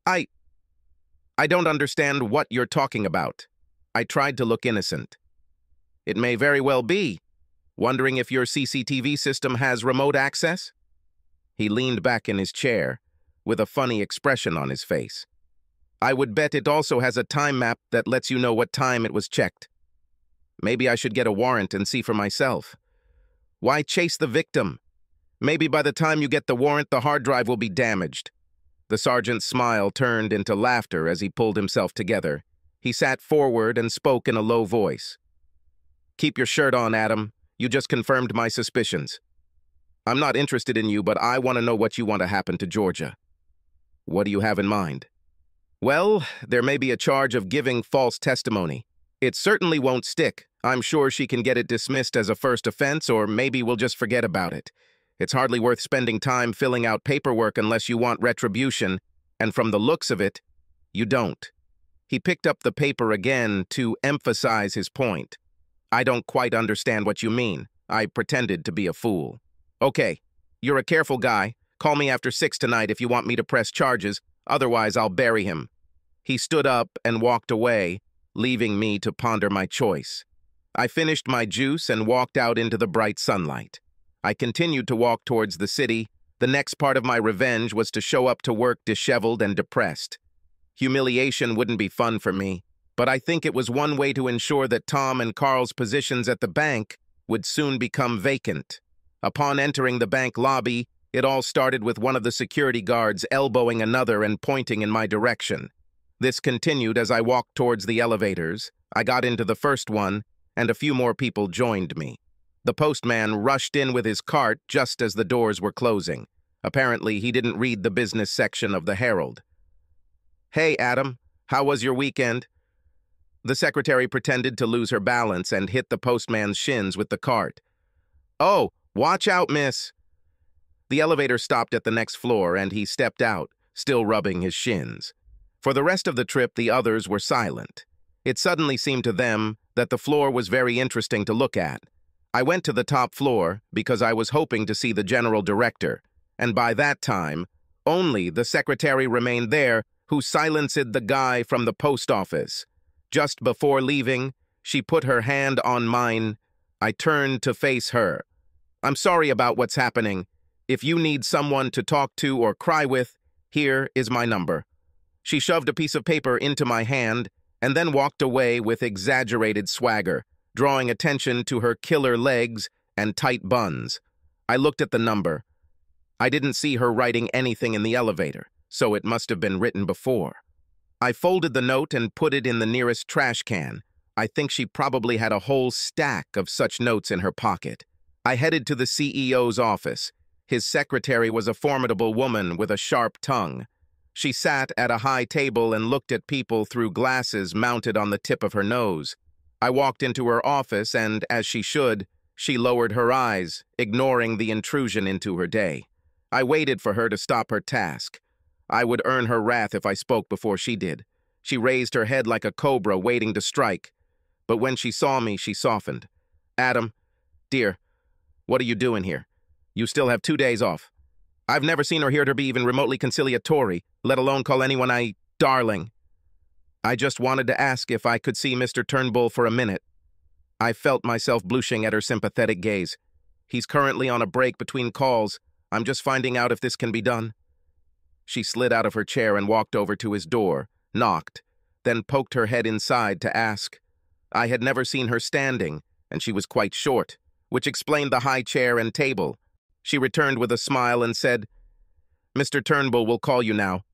I don't understand what you're talking about." I tried to look innocent. "It may very well be. Wondering if your CCTV system has remote access?" He leaned back in his chair, with a funny expression on his face. "I would bet it also has a time map that lets you know what time it was checked. Maybe I should get a warrant and see for myself. Why chase the victim? Maybe by the time you get the warrant, the hard drive will be damaged." The sergeant's smile turned into laughter as he pulled himself together. He sat forward and spoke in a low voice. "Keep your shirt on, Adam. You just confirmed my suspicions. I'm not interested in you, but I want to know what you want to happen to Georgia." "What do you have in mind?" "Well, there may be a charge of giving false testimony. It certainly won't stick. I'm sure she can get it dismissed as a first offense, or maybe we'll just forget about it. It's hardly worth spending time filling out paperwork unless you want retribution, and from the looks of it, you don't." He picked up the paper again to emphasize his point. "I don't quite understand what you mean." I pretended to be a fool. "Okay, you're a careful guy. Call me after 6 tonight if you want me to press charges, otherwise I'll bury him." He stood up and walked away, leaving me to ponder my choice. I finished my juice and walked out into the bright sunlight. I continued to walk towards the city. The next part of my revenge was to show up to work disheveled and depressed. Humiliation wouldn't be fun for me, but I think it was one way to ensure that Tom and Carl's positions at the bank would soon become vacant. Upon entering the bank lobby, it all started with one of the security guards elbowing another and pointing in my direction. This continued as I walked towards the elevators. I got into the first one, and a few more people joined me. The postman rushed in with his cart just as the doors were closing. Apparently, he didn't read the business section of the Herald. "Hey, Adam, how was your weekend?" The secretary pretended to lose her balance and hit the postman's shins with the cart. "Oh, watch out, miss." The elevator stopped at the next floor, and he stepped out, still rubbing his shins. For the rest of the trip, the others were silent. It suddenly seemed to them that the floor was very interesting to look at. I went to the top floor because I was hoping to see the general director, and by that time, only the secretary remained there, who silenced the guy from the post office. Just before leaving, she put her hand on mine. I turned to face her. "I'm sorry about what's happening. If you need someone to talk to or cry with, here is my number." She shoved a piece of paper into my hand and then walked away with exaggerated swagger, drawing attention to her killer legs and tight buns. I looked at the number. I didn't see her writing anything in the elevator, so it must have been written before. I folded the note and put it in the nearest trash can. I think she probably had a whole stack of such notes in her pocket. I headed to the CEO's office. His secretary was a formidable woman with a sharp tongue. She sat at a high table and looked at people through glasses mounted on the tip of her nose. I walked into her office and, as she should, she lowered her eyes, ignoring the intrusion into her day. I waited for her to stop her task. I would earn her wrath if I spoke before she did. She raised her head like a cobra waiting to strike. But when she saw me, she softened. "Adam, dear, what are you doing here? You still have 2 days off." I've never seen or heard her be even remotely conciliatory, let alone call anyone darling. "I just wanted to ask if I could see Mr. Turnbull for a minute." I felt myself blushing at her sympathetic gaze. "He's currently on a break between calls. I'm just finding out if this can be done." She slid out of her chair and walked over to his door, knocked, then poked her head inside to ask. I had never seen her standing, and she was quite short, which explained the high chair and table. She returned with a smile and said, "Mr. Turnbull will call you now.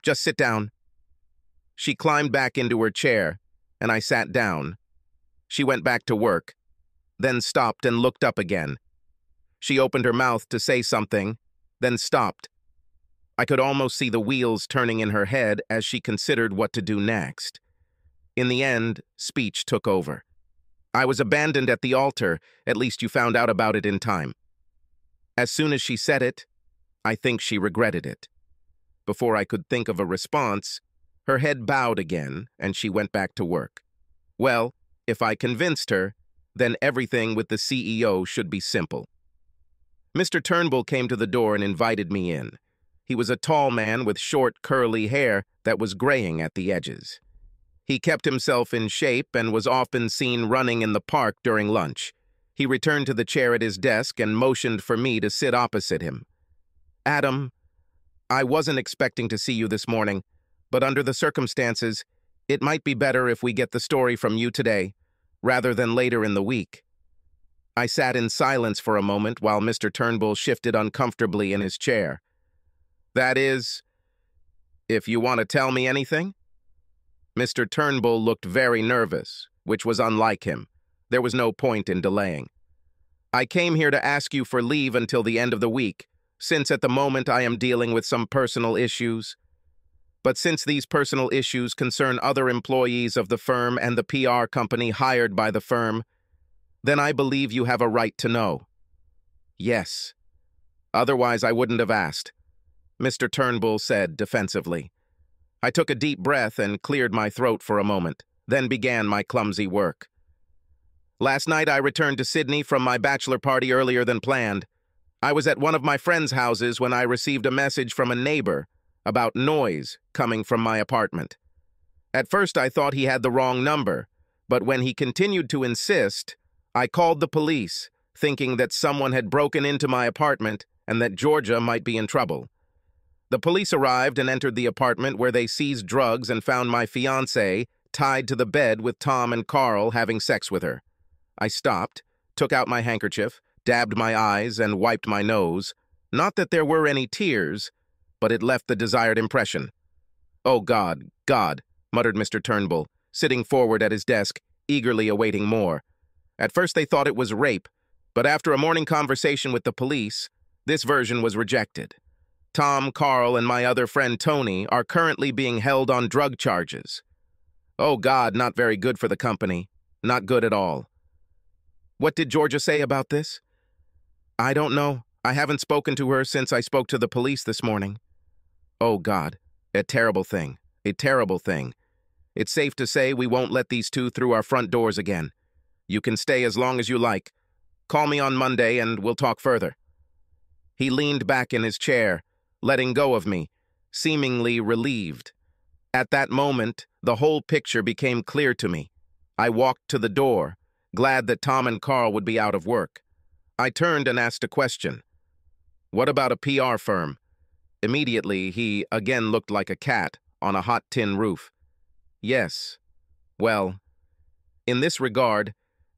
Just sit down." She climbed back into her chair, and I sat down. She went back to work, then stopped and looked up again. She opened her mouth to say something, then stopped. I could almost see the wheels turning in her head as she considered what to do next. In the end, speech took over. "I was abandoned at the altar. At least you found out about it in time." As soon as she said it, I think she regretted it. Before I could think of a response, her head bowed again, and she went back to work. Well, if I convinced her, then everything with the CEO should be simple. Mr. Turnbull came to the door and invited me in. He was a tall man with short, curly hair that was graying at the edges. He kept himself in shape and was often seen running in the park during lunch. He returned to the chair at his desk and motioned for me to sit opposite him. "Adam, I wasn't expecting to see you this morning, but under the circumstances, it might be better if we get the story from you today, rather than later in the week." I sat in silence for a moment while Mr. Turnbull shifted uncomfortably in his chair. "That is, if you want to tell me anything?" Mr. Turnbull looked very nervous, which was unlike him. There was no point in delaying. "I came here to ask you for leave until the end of the week, since at the moment I am dealing with some personal issues. But since these personal issues concern other employees of the firm and the PR company hired by the firm, then I believe you have a right to know." "Yes. Otherwise I wouldn't have asked," Mr. Turnbull said defensively. I took a deep breath and cleared my throat for a moment, then began my clumsy work. "Last night I returned to Sydney from my bachelor party earlier than planned. I was at one of my friends' houses when I received a message from a neighbor about noise coming from my apartment. At first I thought he had the wrong number, but when he continued to insist, I called the police, thinking that someone had broken into my apartment and that Georgia might be in trouble. The police arrived and entered the apartment where they seized drugs and found my fiancée tied to the bed with Tom and Carl having sex with her. I stopped, took out my handkerchief, dabbed my eyes, and wiped my nose. Not that there were any tears, but it left the desired impression. "Oh, God, God," muttered Mr. Turnbull, sitting forward at his desk, eagerly awaiting more. At first they thought it was rape, but after a morning conversation with the police, this version was rejected. Tom, Carl, and my other friend Tony are currently being held on drug charges. Oh, God, not very good for the company. Not good at all. What did Georgia say about this? I don't know. I haven't spoken to her since I spoke to the police this morning. Oh, God, a terrible thing. A terrible thing. It's safe to say we won't let these two through our front doors again. You can stay as long as you like. Call me on Monday and we'll talk further. He leaned back in his chair, letting go of me, seemingly relieved. At that moment, the whole picture became clear to me. I walked to the door, glad that Tom and Carl would be out of work. I turned and asked a question. "What about a PR firm?" Immediately, he again looked like a cat on a hot tin roof. "Yes. Well, in this regard,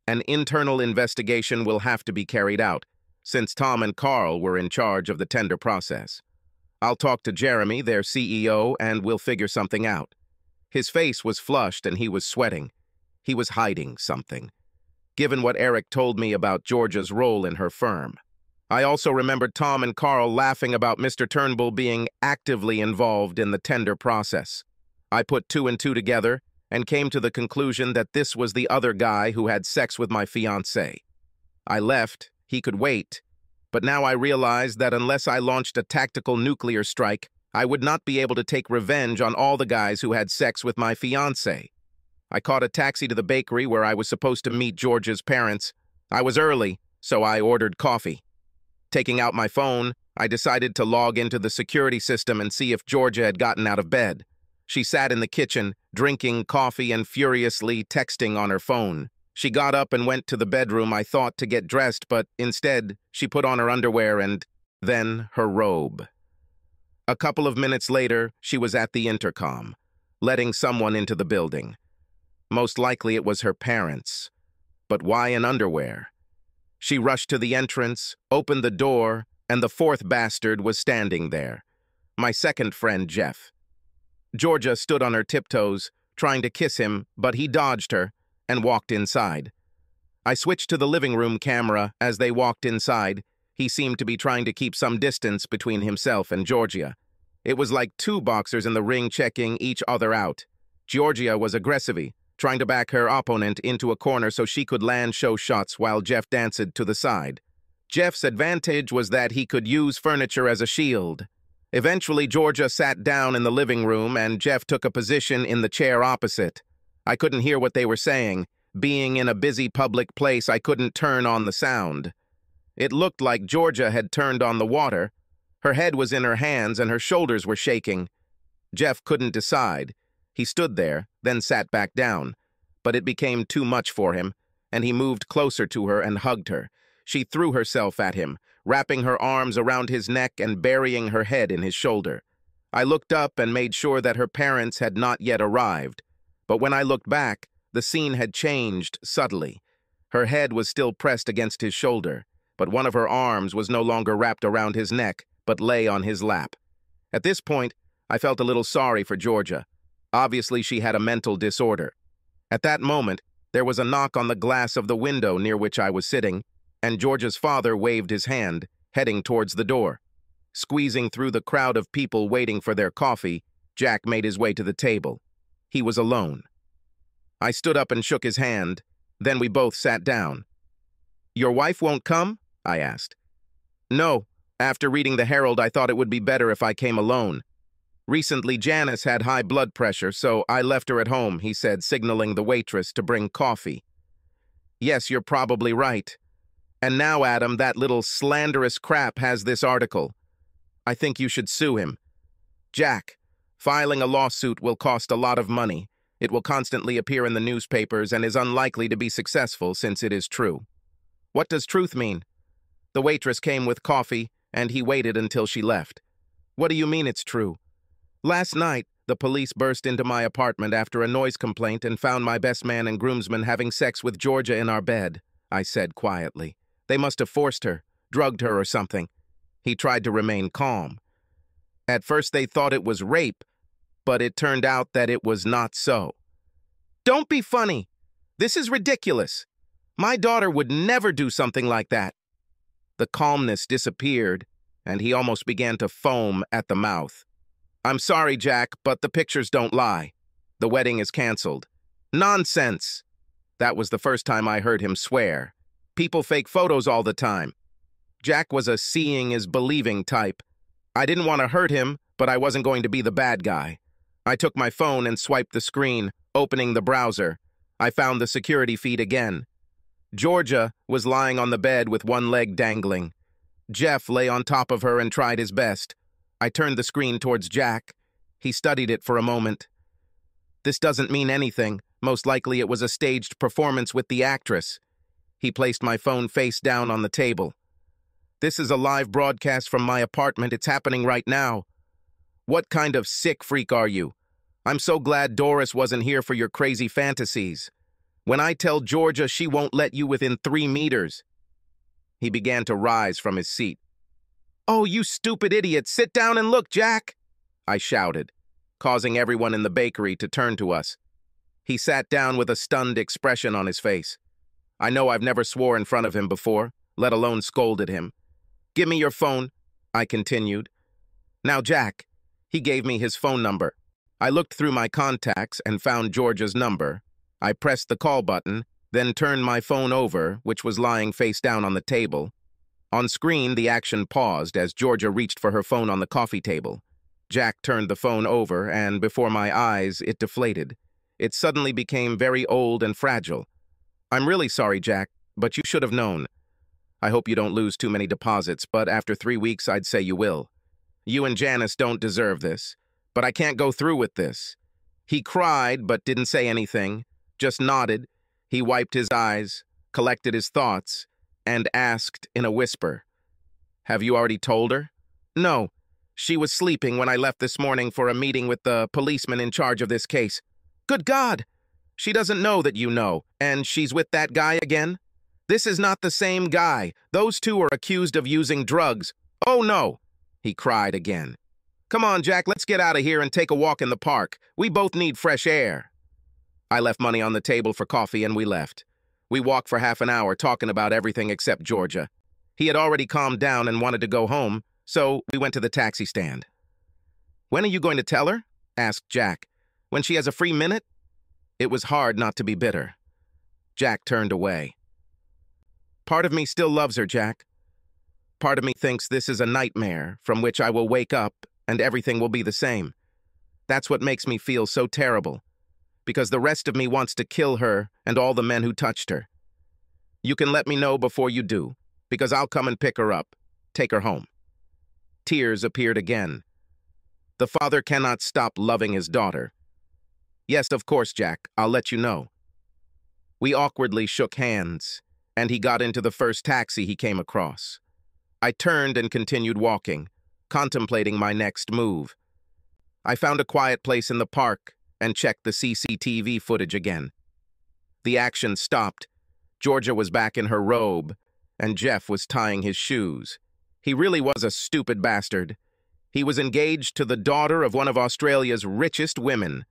an internal investigation will have to be carried out, since Tom and Carl were in charge of the tender process. I'll talk to Jeremy, their CEO, and we'll figure something out." His face was flushed and he was sweating. He was hiding something, given what Eric told me about Georgia's role in her firm. I also remembered Tom and Carl laughing about Mr. Turnbull being actively involved in the tender process. I put two and two together and came to the conclusion that this was the other guy who had sex with my fiancée. I left, he could wait, but now I realized that unless I launched a tactical nuclear strike, I would not be able to take revenge on all the guys who had sex with my fiancée. I caught a taxi to the bakery where I was supposed to meet Georgia's parents. I was early, so I ordered coffee. Taking out my phone, I decided to log into the security system and see if Georgia had gotten out of bed. She sat in the kitchen, drinking coffee and furiously texting on her phone. She got up and went to the bedroom, I thought, to get dressed, but instead, she put on her underwear and then her robe. A couple of minutes later, she was at the intercom, letting someone into the building. Most likely it was her parents. But why in underwear? She rushed to the entrance, opened the door, and the fourth bastard was standing there. My second friend, Jeff. Georgia stood on her tiptoes, trying to kiss him, but he dodged her and walked inside. I switched to the living room camera as they walked inside. He seemed to be trying to keep some distance between himself and Georgia. It was like two boxers in the ring checking each other out. Georgia was aggressive, trying to back her opponent into a corner so she could land show shots while Jeff danced to the side. Jeff's advantage was that he could use furniture as a shield. Eventually, Georgia sat down in the living room and Jeff took a position in the chair opposite. I couldn't hear what they were saying. Being in a busy public place, I couldn't turn on the sound. It looked like Georgia had turned on the water. Her head was in her hands and her shoulders were shaking. Jeff couldn't decide. He stood there, then sat back down. But it became too much for him, and he moved closer to her and hugged her. She threw herself at him, wrapping her arms around his neck and burying her head in his shoulder. I looked up and made sure that her parents had not yet arrived. But when I looked back, the scene had changed subtly. Her head was still pressed against his shoulder, but one of her arms was no longer wrapped around his neck, but lay on his lap. At this point, I felt a little sorry for Georgia. Obviously, she had a mental disorder. At that moment, there was a knock on the glass of the window near which I was sitting, and Georgia's father waved his hand, heading towards the door. Squeezing through the crowd of people waiting for their coffee, Jack made his way to the table. He was alone. I stood up and shook his hand, then we both sat down. "Your wife won't come?" I asked. "No. After reading the Herald, I thought it would be better if I came alone. Recently, Janice had high blood pressure, so I left her at home," he said, signaling the waitress to bring coffee. "Yes, you're probably right. And now, Adam, that little slanderous crap has this article. I think you should sue him. Jack, filing a lawsuit will cost a lot of money. It will constantly appear in the newspapers and is unlikely to be successful since it is true." "What does truth mean?" The waitress came with coffee, and he waited until she left. "What do you mean it's true?" "Last night, the police burst into my apartment after a noise complaint and found my best man and groomsman having sex with Georgia in our bed," I said quietly. "They must have forced her, drugged her or something." He tried to remain calm. "At first they thought it was rape, but it turned out that it was not so." "Don't be funny. This is ridiculous. My daughter would never do something like that." The calmness disappeared, and he almost began to foam at the mouth. "I'm sorry, Jack, but the pictures don't lie. The wedding is canceled." "Nonsense!" That was the first time I heard him swear. "People fake photos all the time." Jack was a seeing is believing type. I didn't want to hurt him, but I wasn't going to be the bad guy. I took my phone and swiped the screen, opening the browser. I found the security feed again. Georgia was lying on the bed with one leg dangling. Jeff lay on top of her and tried his best. I turned the screen towards Jack. He studied it for a moment. "This doesn't mean anything. Most likely it was a staged performance with the actress." He placed my phone face down on the table. "This is a live broadcast from my apartment. It's happening right now." "What kind of sick freak are you? I'm so glad Doris wasn't here for your crazy fantasies. When I tell Georgia, she won't let you within 3 meters. He began to rise from his seat. "Oh, you stupid idiot! Sit down and look, Jack!" I shouted, causing everyone in the bakery to turn to us. He sat down with a stunned expression on his face. I know I've never swore in front of him before, let alone scolded him. Give me your phone, I continued. Now, Jack, he gave me his phone number. I looked through my contacts and found Georgia's number. I pressed the call button, then turned my phone over, which was lying face down on the table. On screen, the action paused as Georgia reached for her phone on the coffee table. Jack turned the phone over, and before my eyes, it deflated. It suddenly became very old and fragile. I'm really sorry, Jack, but you should have known. I hope you don't lose too many deposits, but after 3 weeks, I'd say you will. You and Janice don't deserve this, but I can't go through with this. He cried, but didn't say anything, just nodded. He wiped his eyes, collected his thoughts, and asked in a whisper, "Have you already told her?" "No. She was sleeping when I left this morning for a meeting with the policeman in charge of this case." "Good God! She doesn't know that you know, and she's with that guy again?" "This is not the same guy. Those two are accused of using drugs." "Oh, no!" he cried again. "Come on, Jack, let's get out of here and take a walk in the park. We both need fresh air." I left money on the table for coffee and we left. We walked for half an hour talking about everything except Georgia. He had already calmed down and wanted to go home, so we went to the taxi stand. "When are you going to tell her?" asked Jack. "When she has a free minute?" It was hard not to be bitter. Jack turned away. Part of me still loves her, Jack. Part of me thinks this is a nightmare from which I will wake up and everything will be the same. That's what makes me feel so terrible, because the rest of me wants to kill her and all the men who touched her. You can let me know before you do, because I'll come and pick her up, take her home." Tears appeared again. The father cannot stop loving his daughter. "Yes, of course, Jack, I'll let you know." We awkwardly shook hands, and he got into the first taxi he came across. I turned and continued walking, contemplating my next move. I found a quiet place in the park and checked the CCTV footage again. The action stopped. Georgia was back in her robe, and Jeff was tying his shoes. He really was a stupid bastard. He was engaged to the daughter of one of Australia's richest women.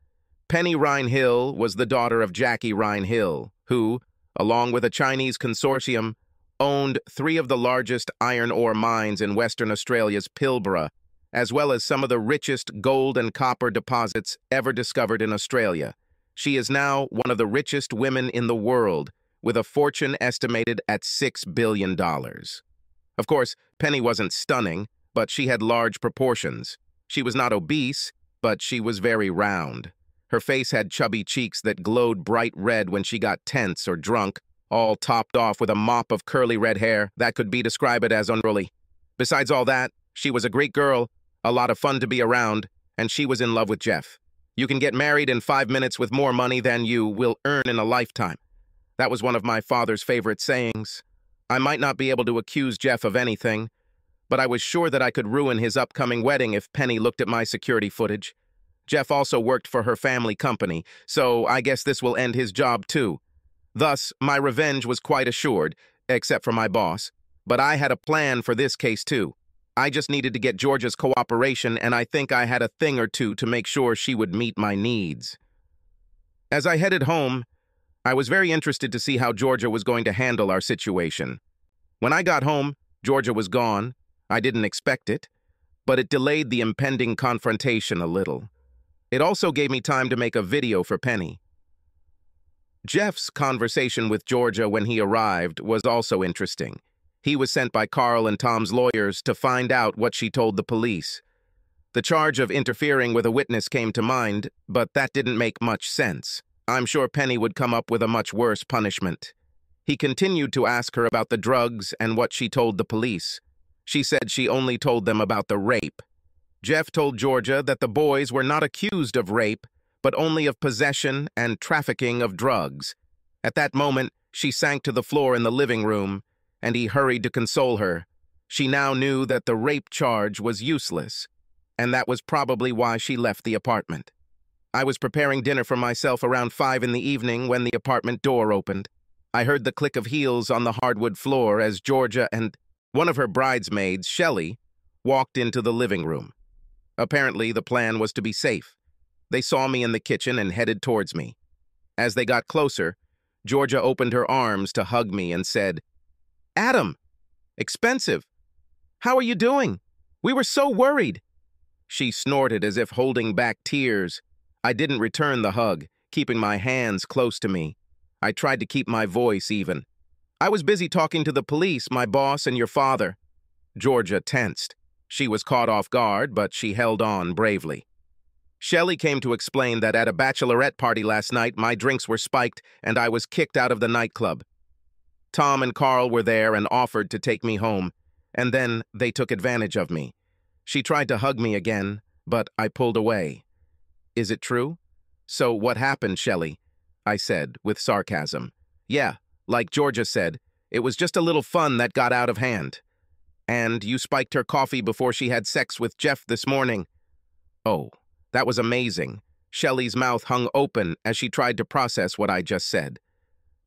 Penny Rhine-Hill was the daughter of Jackie Rhine-Hill, who, along with a Chinese consortium, owned 3 of the largest iron ore mines in Western Australia's Pilbara, as well as some of the richest gold and copper deposits ever discovered in Australia. She is now one of the richest women in the world, with a fortune estimated at $6 billion. Of course, Penny wasn't stunning, but she had large proportions. She was not obese, but she was very round. Her face had chubby cheeks that glowed bright red when she got tense or drunk, all topped off with a mop of curly red hair that could be described as unruly. Besides all that, she was a great girl, a lot of fun to be around, and she was in love with Jeff. You can get married in 5 minutes with more money than you will earn in a lifetime. That was one of my father's favorite sayings. I might not be able to accuse Jeff of anything, but I was sure that I could ruin his upcoming wedding if Penny looked at my security footage. Jeff also worked for her family company, so I guess this will end his job too. Thus, my revenge was quite assured, except for my boss. But I had a plan for this case too. I just needed to get Georgia's cooperation, and I think I had a thing or two to make sure she would meet my needs. As I headed home, I was very interested to see how Georgia was going to handle our situation. When I got home, Georgia was gone. I didn't expect it, but it delayed the impending confrontation a little. It also gave me time to make a video for Penny. Jeff's conversation with Georgia when he arrived was also interesting. He was sent by Carl and Tom's lawyers to find out what she told the police. The charge of interfering with a witness came to mind, but that didn't make much sense. I'm sure Penny would come up with a much worse punishment. He continued to ask her about the drugs and what she told the police. She said she only told them about the rape. Jeff told Georgia that the boys were not accused of rape, but only of possession and trafficking of drugs. At that moment, she sank to the floor in the living room, and he hurried to console her. She now knew that the rape charge was useless, and that was probably why she left the apartment. I was preparing dinner for myself around 5 in the evening when the apartment door opened. I heard the click of heels on the hardwood floor as Georgia and one of her bridesmaids, Shelley, walked into the living room. Apparently, the plan was to be safe. They saw me in the kitchen and headed towards me. As they got closer, Georgia opened her arms to hug me and said, "Adam, expensive. How are you doing? We were so worried. She snorted as if holding back tears. I didn't return the hug, keeping my hands close to me. I tried to keep my voice even. I was busy talking to the police, my boss, and your father. Georgia tensed. She was caught off guard, but she held on bravely. Shelley came to explain that at a bachelorette party last night, my drinks were spiked and I was kicked out of the nightclub. Tom and Carl were there and offered to take me home, and then they took advantage of me. She tried to hug me again, but I pulled away. Is it true? So what happened, Shelley? I said, with sarcasm. Yeah, like Georgia said, it was just a little fun that got out of hand. And you spiked her coffee before she had sex with Jeff this morning. Oh, that was amazing. Shelley's mouth hung open as she tried to process what I just said.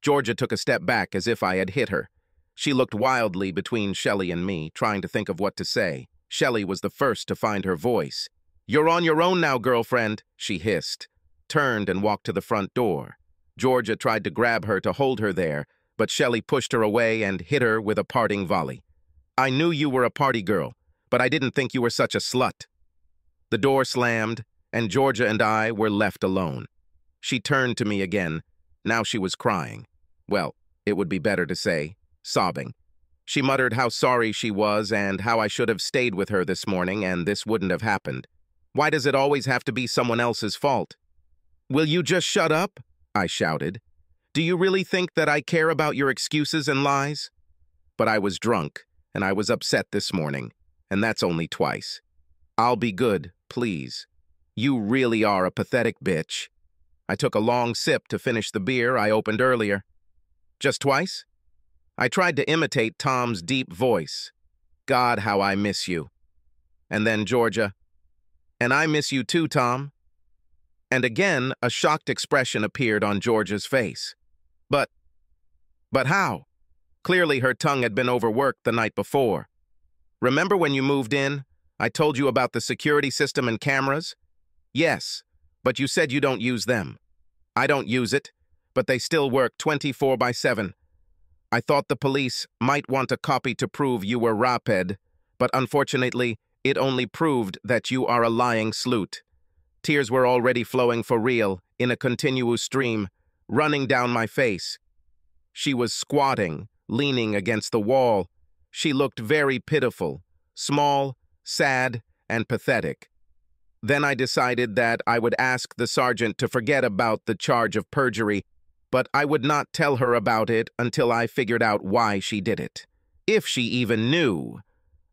Georgia took a step back as if I had hit her. She looked wildly between Shelley and me, trying to think of what to say. Shelley was the first to find her voice. You're on your own now, girlfriend, she hissed, turned and walked to the front door. Georgia tried to grab her to hold her there, but Shelley pushed her away and hit her with a parting volley. I knew you were a party girl, but I didn't think you were such a slut. The door slammed, and Georgia and I were left alone. She turned to me again. Now she was crying. Well, it would be better to say, sobbing. She muttered how sorry she was and how I should have stayed with her this morning and this wouldn't have happened. Why does it always have to be someone else's fault? Will you just shut up? I shouted. Do you really think that I care about your excuses and lies? But I was drunk, and I was upset this morning, and that's only twice. I'll be good, please. You really are a pathetic bitch. I took a long sip to finish the beer I opened earlier. Just twice? I tried to imitate Tom's deep voice. God, how I miss you. And then Georgia. And I miss you too, Tom. And again, a shocked expression appeared on Georgia's face. But how? Clearly her tongue had been overworked the night before. Remember when you moved in? I told you about the security system and cameras? Yes, but you said you don't use them. I don't use it, but they still work 24/7. I thought the police might want a copy to prove you were raped, but unfortunately, it only proved that you are a lying sleut. Tears were already flowing for real, in a continuous stream, running down my face. She was squatting, leaning against the wall. She looked very pitiful, small, sad, and pathetic. Then I decided that I would ask the sergeant to forget about the charge of perjury, but I would not tell her about it until I figured out why she did it. If she even knew.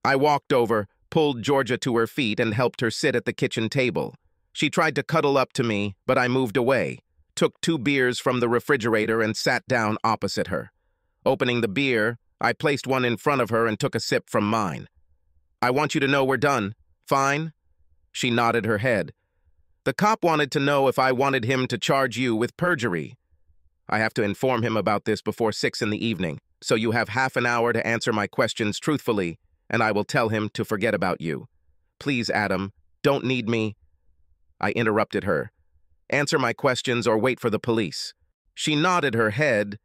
I walked over, pulled Georgia to her feet, and helped her sit at the kitchen table. She tried to cuddle up to me, but I moved away, took 2 beers from the refrigerator, and sat down opposite her. Opening the beer, I placed one in front of her and took a sip from mine. I want you to know we're done. Fine? She nodded her head. The cop wanted to know if I wanted him to charge you with perjury. I have to inform him about this before 6 in the evening, so you have half an hour to answer my questions truthfully, and I will tell him to forget about you. Please, Adam, don't need me. I interrupted her. Answer my questions or wait for the police. She nodded her head,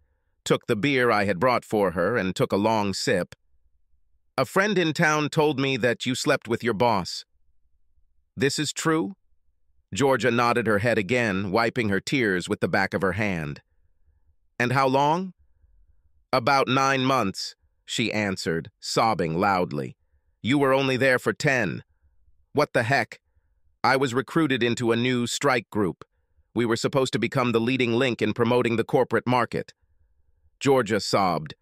took the beer I had brought for her, and took a long sip. A friend in town told me that you slept with your boss. This is true? Georgia nodded her head again, wiping her tears with the back of her hand. And how long? About 9 months, she answered, sobbing loudly. You were only there for 10. What the heck? I was recruited into a new strike group. We were supposed to become the leading link in promoting the corporate market. Georgia sobbed.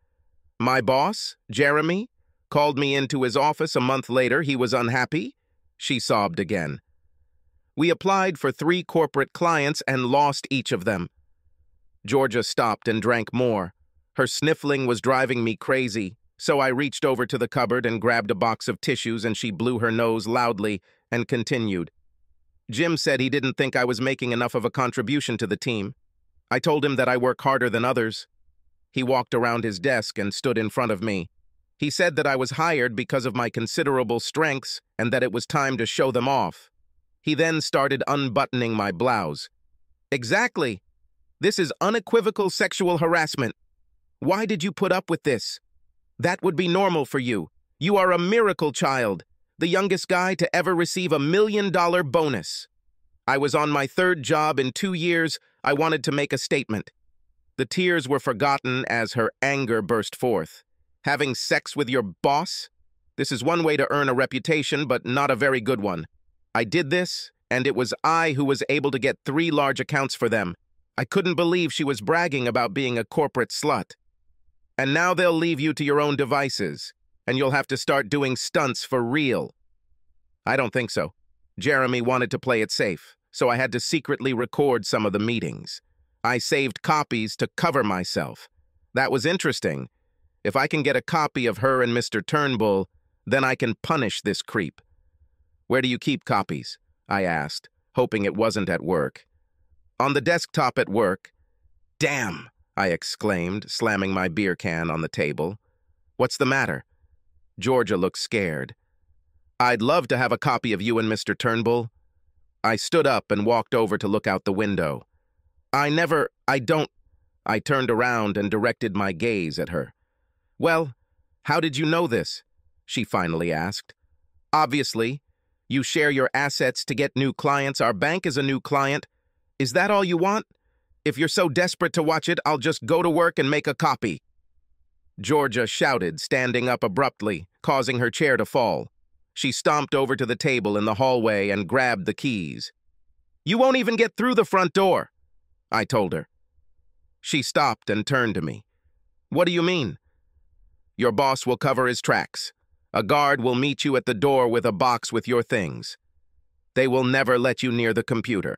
My boss, Jeremy, called me into his office a month later. He was unhappy. She sobbed again. We applied for 3 corporate clients and lost each of them. Georgia stopped and drank more. Her sniffling was driving me crazy, so I reached over to the cupboard and grabbed a box of tissues, and she blew her nose loudly and continued. Jim said he didn't think I was making enough of a contribution to the team. I told him that I work harder than others. He walked around his desk and stood in front of me. He said that I was hired because of my considerable strengths and that it was time to show them off. He then started unbuttoning my blouse. Exactly. This is unequivocal sexual harassment. Why did you put up with this? That would be normal for you. You are a miracle child, the youngest guy to ever receive a $1 million bonus. I was on my third job in 2 years. I wanted to make a statement. The tears were forgotten as her anger burst forth. Having sex with your boss? This is one way to earn a reputation, but not a very good one. I did this, and it was I who was able to get 3 large accounts for them. I couldn't believe she was bragging about being a corporate slut. And now they'll leave you to your own devices, and you'll have to start doing stunts for real. I don't think so. Jeremy wanted to play it safe, so I had to secretly record some of the meetings. I saved copies to cover myself. That was interesting. If I can get a copy of her and Mr. Turnbull, then I can punish this creep. Where do you keep copies? I asked, hoping it wasn't at work. On the desktop at work. Damn, I exclaimed, slamming my beer can on the table. What's the matter? Georgia looked scared. I'd love to have a copy of you and Mr. Turnbull. I stood up and walked over to look out the window. I don't. I turned around and directed my gaze at her. Well, how did you know this? She finally asked. Obviously. You share your assets to get new clients. Our bank is a new client. Is that all you want? If you're so desperate to watch it, I'll just go to work and make a copy. Georgia shouted, standing up abruptly, causing her chair to fall. She stomped over to the table in the hallway and grabbed the keys. You won't even get through the front door, I told her. She stopped and turned to me. What do you mean? Your boss will cover his tracks. A guard will meet you at the door with a box with your things. They will never let you near the computer.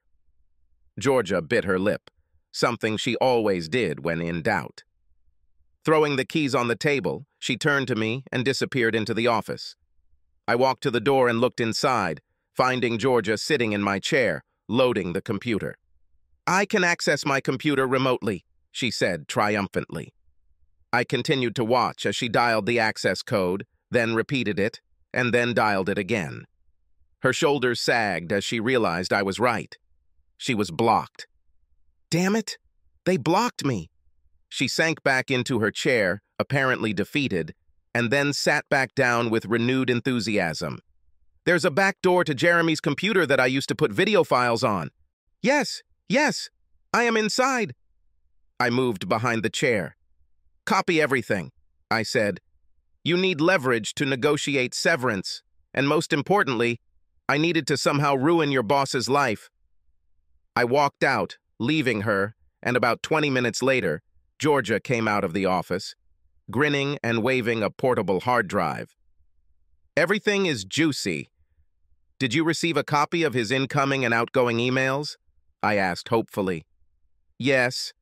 Georgia bit her lip, something she always did when in doubt. Throwing the keys on the table, she turned to me and disappeared into the office. I walked to the door and looked inside, finding Georgia sitting in my chair, loading the computer. I can access my computer remotely, she said triumphantly. I continued to watch as she dialed the access code, then repeated it, and then dialed it again. Her shoulders sagged as she realized I was right. She was blocked. Damn it! They blocked me! She sank back into her chair, apparently defeated, and then sat back down with renewed enthusiasm. There's a back door to Jeremy's computer that I used to put video files on. Yes, I am inside. I moved behind the chair. Copy everything, I said. You need leverage to negotiate severance, and most importantly, I needed to somehow ruin your boss's life. I walked out, leaving her, and about 20 minutes later, Georgia came out of the office, grinning and waving a portable hard drive. Everything is juicy. Did you receive a copy of his incoming and outgoing emails? I asked hopefully. Yes,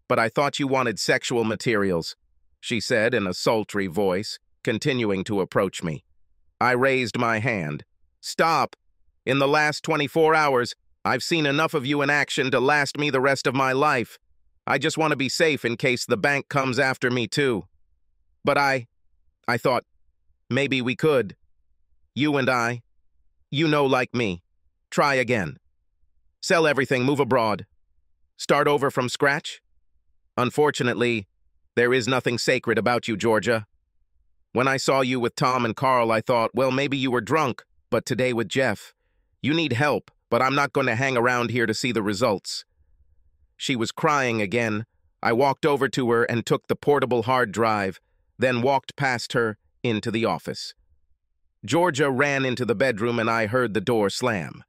but I thought you wanted sexual materials, she said in a sultry voice, continuing to approach me. I raised my hand. Stop. In the last 24 hours, I've seen enough of you in action to last me the rest of my life. I just want to be safe in case the bank comes after me too. But I thought, maybe we could. You and I. You know, like me. Try again. Sell everything, move abroad. Start over from scratch? Unfortunately, there is nothing sacred about you, Georgia. When I saw you with Tom and Carl, I thought, well, maybe you were drunk, but today with Jeff. You need help, but I'm not going to hang around here to see the results. She was crying again. I walked over to her and took the portable hard drive, then walked past her into the office. Georgia ran into the bedroom and I heard the door slam.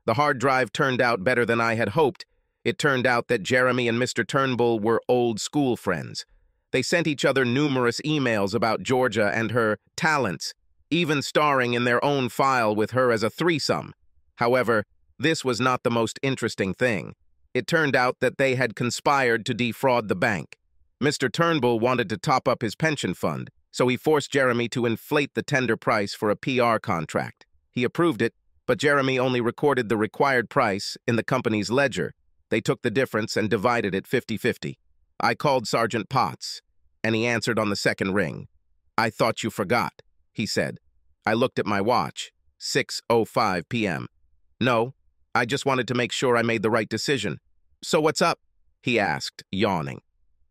The hard drive turned out better than I had hoped. It turned out that Jeremy and Mr. Turnbull were old school friends. They sent each other numerous emails about Georgia and her talents, even starring in their own file with her as a threesome. However, this was not the most interesting thing. It turned out that they had conspired to defraud the bank. Mr. Turnbull wanted to top up his pension fund, so he forced Jeremy to inflate the tender price for a PR contract. He approved it, but Jeremy only recorded the required price in the company's ledger. They took the difference and divided it 50-50. I called Sergeant Potts, and he answered on the second ring. I thought you forgot, he said. I looked at my watch, 6:05 p.m. No, I just wanted to make sure I made the right decision. So what's up? He asked, yawning.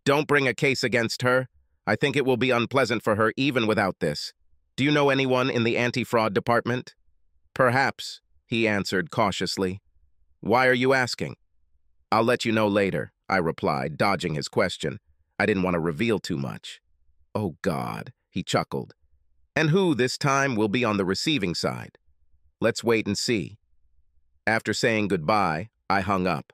Don't bring a case against her. I think it will be unpleasant for her even without this. Do you know anyone in the anti-fraud department? Perhaps, he answered cautiously. Why are you asking? I'll let you know later, I replied, dodging his question. I didn't want to reveal too much. Oh, God, he chuckled. And who, this time, will be on the receiving side? Let's wait and see. After saying goodbye, I hung up.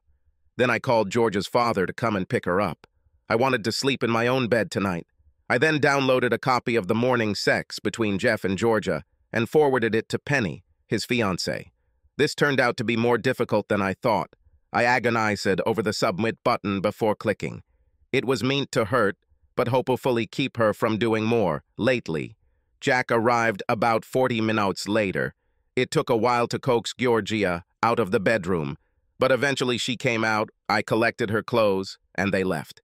Then I called Georgia's father to come and pick her up. I wanted to sleep in my own bed tonight. I then downloaded a copy of The Morning Sex between Jeff and Georgia and forwarded it to Penny, his fiancée. This turned out to be more difficult than I thought. I agonized over the submit button before clicking. It was meant to hurt, but hopefully keep her from doing more. Lately, Jack arrived about 40 minutes later. It took a while to coax Georgia out of the bedroom, but eventually she came out, I collected her clothes, and they left.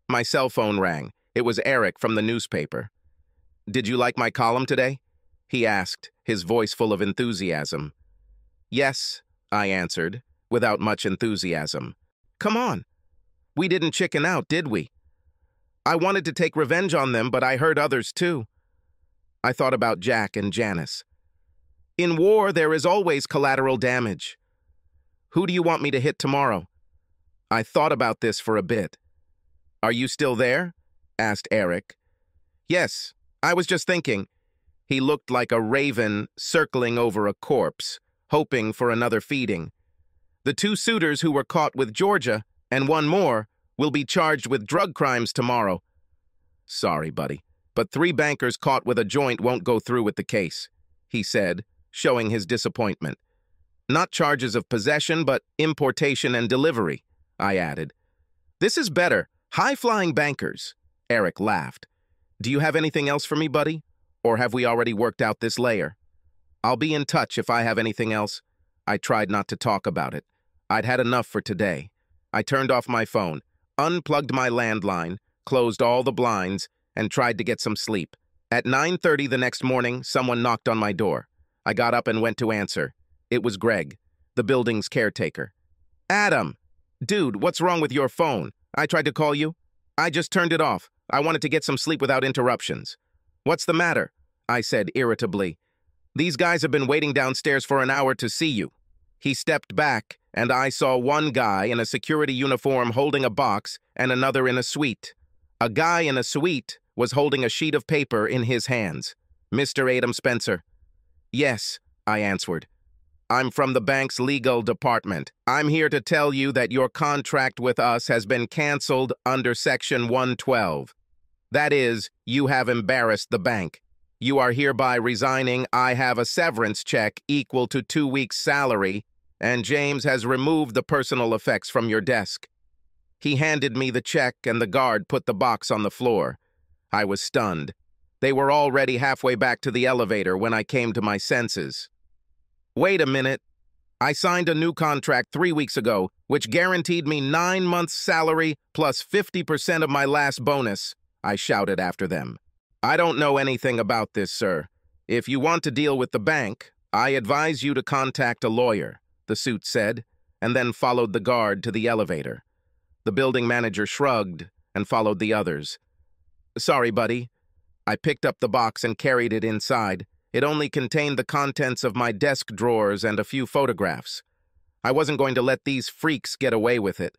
My cell phone rang. It was Eric from the newspaper. Did you like my column today? He asked, his voice full of enthusiasm. Yes, I answered, without much enthusiasm. Come on. We didn't chicken out, did we? I wanted to take revenge on them, but I heard others too. I thought about Jack and Janice. In war, there is always collateral damage. Who do you want me to hit tomorrow? I thought about this for a bit. Are you still there? Asked Eric. Yes, I was just thinking. He looked like a raven circling over a corpse, hoping for another feeding. The two suitors who were caught with Georgia, and one more, will be charged with drug crimes tomorrow. Sorry, buddy, but 3 bankers caught with a joint won't go through with the case, he said, showing his disappointment. Not charges of possession, but importation and delivery, I added. This is better. High-flying bankers. Eric laughed. Do you have anything else for me, buddy? Or have we already worked out this layer? I'll be in touch if I have anything else. I tried not to talk about it. I'd had enough for today. I turned off my phone, unplugged my landline, closed all the blinds, and tried to get some sleep. At 9:30 the next morning, someone knocked on my door. I got up and went to answer. It was Greg, the building's caretaker. Adam! Dude, what's wrong with your phone? I tried to call you. I just turned it off. I wanted to get some sleep without interruptions. What's the matter? I said irritably. These guys have been waiting downstairs for an hour to see you. He stepped back, and I saw one guy in a security uniform holding a box and another in a suite. A guy in a suite was holding a sheet of paper in his hands. Mr. Adam Spencer. Yes, I answered. I'm from the bank's legal department. I'm here to tell you that your contract with us has been canceled under Section 112. That is, you have embarrassed the bank. You are hereby resigning. I have a severance check equal to 2 weeks' salary, and James has removed the personal effects from your desk. He handed me the check, and the guard put the box on the floor. I was stunned. They were already halfway back to the elevator when I came to my senses. Wait a minute. I signed a new contract 3 weeks ago, which guaranteed me 9 months' salary plus 50% of my last bonus, I shouted after them. I don't know anything about this, sir. If you want to deal with the bank, I advise you to contact a lawyer, the suit said, and then followed the guard to the elevator. The building manager shrugged and followed the others. Sorry, buddy. I picked up the box and carried it inside. It only contained the contents of my desk drawers and a few photographs. I wasn't going to let these freaks get away with it.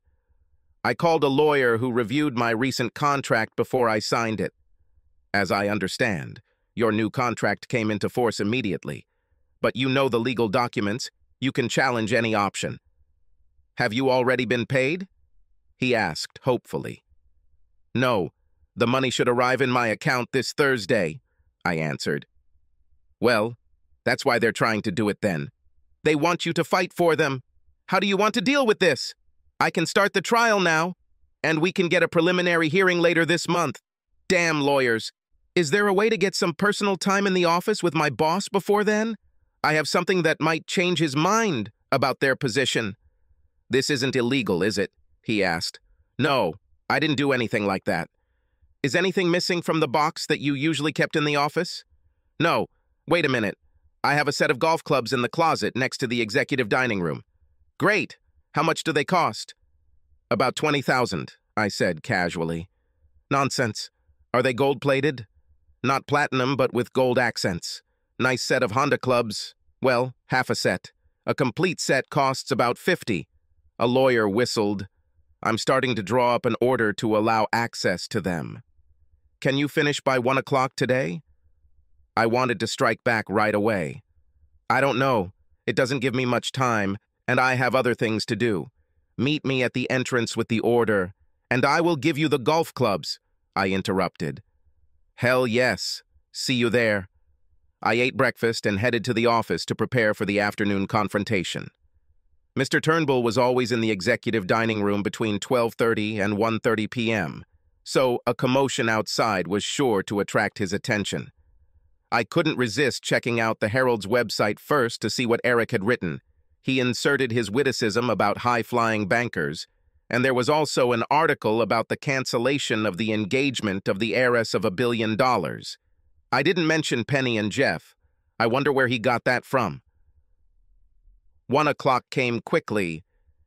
I called a lawyer who reviewed my recent contract before I signed it. As I understand, your new contract came into force immediately. But you know the legal documents. You can challenge any option. Have you already been paid? He asked, hopefully. No, the money should arrive in my account this Thursday, I answered. Well, that's why they're trying to do it then. They want you to fight for them. How do you want to deal with this? I can start the trial now, and we can get a preliminary hearing later this month. Damn lawyers. Is there a way to get some personal time in the office with my boss before then? I have something that might change his mind about their position. This isn't illegal, is it? He asked. No, I didn't do anything like that. Is anything missing from the box that you usually kept in the office? No. Wait a minute. I have a set of golf clubs in the closet next to the executive dining room. Great. How much do they cost? About $20,000, I said casually. Nonsense. Are they gold-plated? Not platinum, but with gold accents. Nice set of Honda clubs. Well, half a set. A complete set costs about $50. A lawyer whistled. I'm starting to draw up an order to allow access to them. Can you finish by 1 o'clock today? I wanted to strike back right away. I don't know. It doesn't give me much time, and I have other things to do. Meet me at the entrance with the order, and I will give you the golf clubs, I interrupted. Hell yes. See you there. I ate breakfast and headed to the office to prepare for the afternoon confrontation. Mr. Turnbull was always in the executive dining room between 12:30 and 1:30 p.m., so a commotion outside was sure to attract his attention. I couldn't resist checking out the Herald's website first to see what Eric had written. He inserted his witticism about high-flying bankers, and there was also an article about the cancellation of the engagement of the heiress of $1 billion. I didn't mention Penny and Jeff. I wonder where he got that from. 1 o'clock came quickly,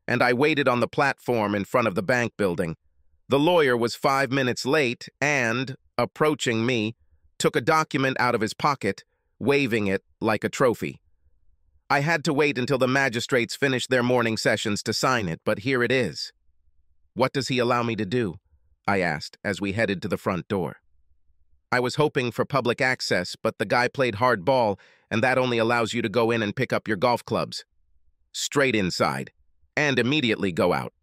and I waited on the platform in front of the bank building. The lawyer was 5 minutes late and, approaching me, took a document out of his pocket, waving it like a trophy. I had to wait until the magistrates finished their morning sessions to sign it, but here it is. What does he allow me to do? I asked as we headed to the front door. I was hoping for public access, but the guy played hardball, and that only allows you to go in and pick up your golf clubs. Straight inside, and immediately go out.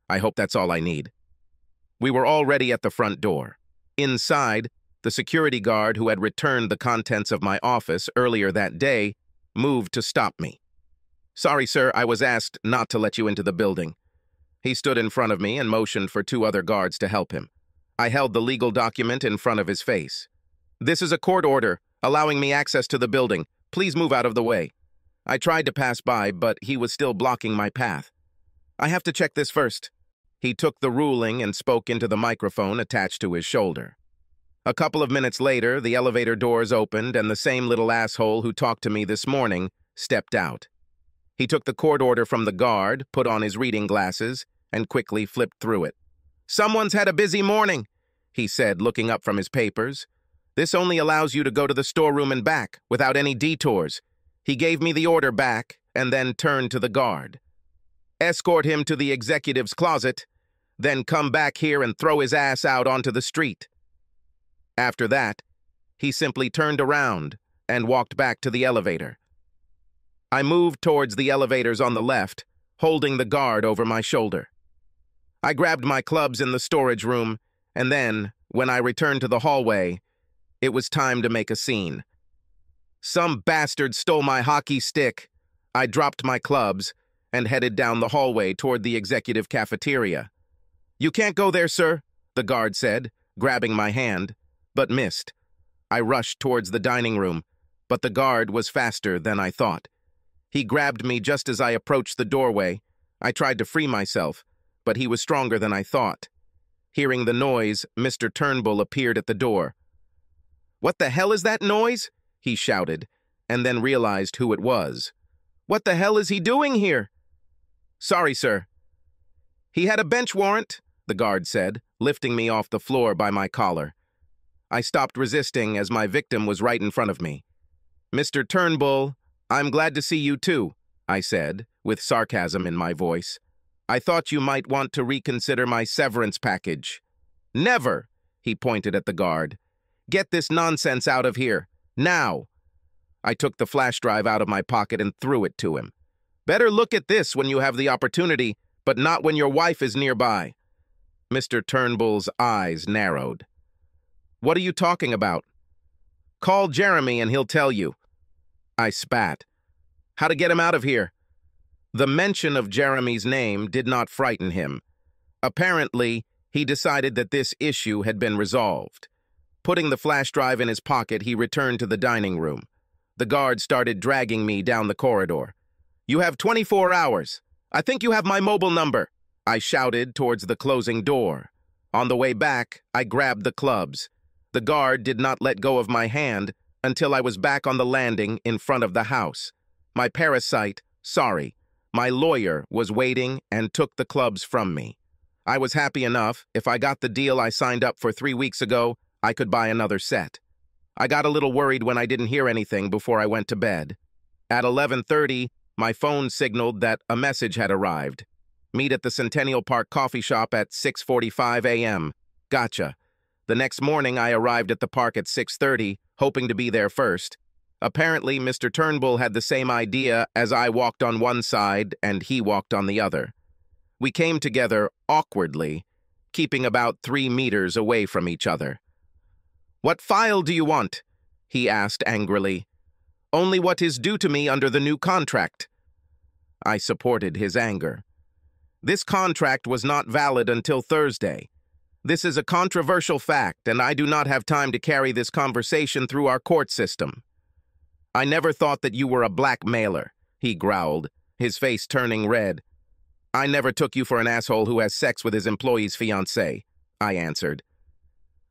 I hope that's all I need. We were already at the front door. Inside, the security guard who had returned the contents of my office earlier that day moved to stop me. Sorry, sir, I was asked not to let you into the building. He stood in front of me and motioned for 2 other guards to help him. I held the legal document in front of his face. This is a court order, allowing me access to the building. Please move out of the way. I tried to pass by, but he was still blocking my path. I have to check this first. He took the ruling and spoke into the microphone attached to his shoulder. A couple of minutes later, the elevator doors opened and the same little asshole who talked to me this morning stepped out. He took the court order from the guard, put on his reading glasses, and quickly flipped through it. Someone's had a busy morning, he said, looking up from his papers. This only allows you to go to the storeroom and back, without any detours. He gave me the order back, and then turned to the guard. Escort him to the executive's closet, then come back here and throw his ass out onto the street. After that, he simply turned around and walked back to the elevator. I moved towards the elevators on the left, holding the guard over my shoulder. I grabbed my clubs in the storage room, and then, when I returned to the hallway, it was time to make a scene. Some bastard stole my hockey stick. I dropped my clubs and headed down the hallway toward the executive cafeteria. You can't go there, sir, the guard said, grabbing my hand, but missed. I rushed towards the dining room, but the guard was faster than I thought. He grabbed me just as I approached the doorway. I tried to free myself, but he was stronger than I thought. Hearing the noise, Mr. Turnbull appeared at the door. What the hell is that noise? He shouted, and then realized who it was. What the hell is he doing here? Sorry, sir. He had a bench warrant, the guard said, lifting me off the floor by my collar. I stopped resisting as my victim was right in front of me. Mr. Turnbull, I'm glad to see you too, I said, with sarcasm in my voice. I thought you might want to reconsider my severance package. Never, he pointed at the guard. Get this nonsense out of here. Now! I took the flash drive out of my pocket and threw it to him. Better look at this when you have the opportunity, but not when your wife is nearby. Mr. Turnbull's eyes narrowed. What are you talking about? Call Jeremy and he'll tell you. I spat. How to get him out of here? The mention of Jeremy's name did not frighten him. Apparently, he decided that this issue had been resolved. Putting the flash drive in his pocket, he returned to the dining room. The guard started dragging me down the corridor. You have 24 hours. I think you have my mobile number, I shouted towards the closing door. On the way back, I grabbed the clubs. The guard did not let go of my hand until I was back on the landing in front of the house. My parasite, my lawyer was waiting and took the clubs from me. I was happy enough. If I got the deal I signed up for 3 weeks ago, I could buy another set. I got a little worried when I didn't hear anything before I went to bed. At 11:30, my phone signaled that a message had arrived. Meet at the Centennial Park coffee shop at 6:45 a.m. Gotcha. The next morning, I arrived at the park at 6:30, hoping to be there first. Apparently, Mr. Turnbull had the same idea, as I walked on one side and he walked on the other. We came together awkwardly, keeping about 3 meters away from each other. "What file do you want?" he asked angrily. "Only what is due to me under the new contract." I supported his anger. This contract was not valid until Thursday. This is a controversial fact, and I do not have time to carry this conversation through our court system. "I never thought that you were a blackmailer," he growled, his face turning red. "I never took you for an asshole who has sex with his employee's fiancée," I answered.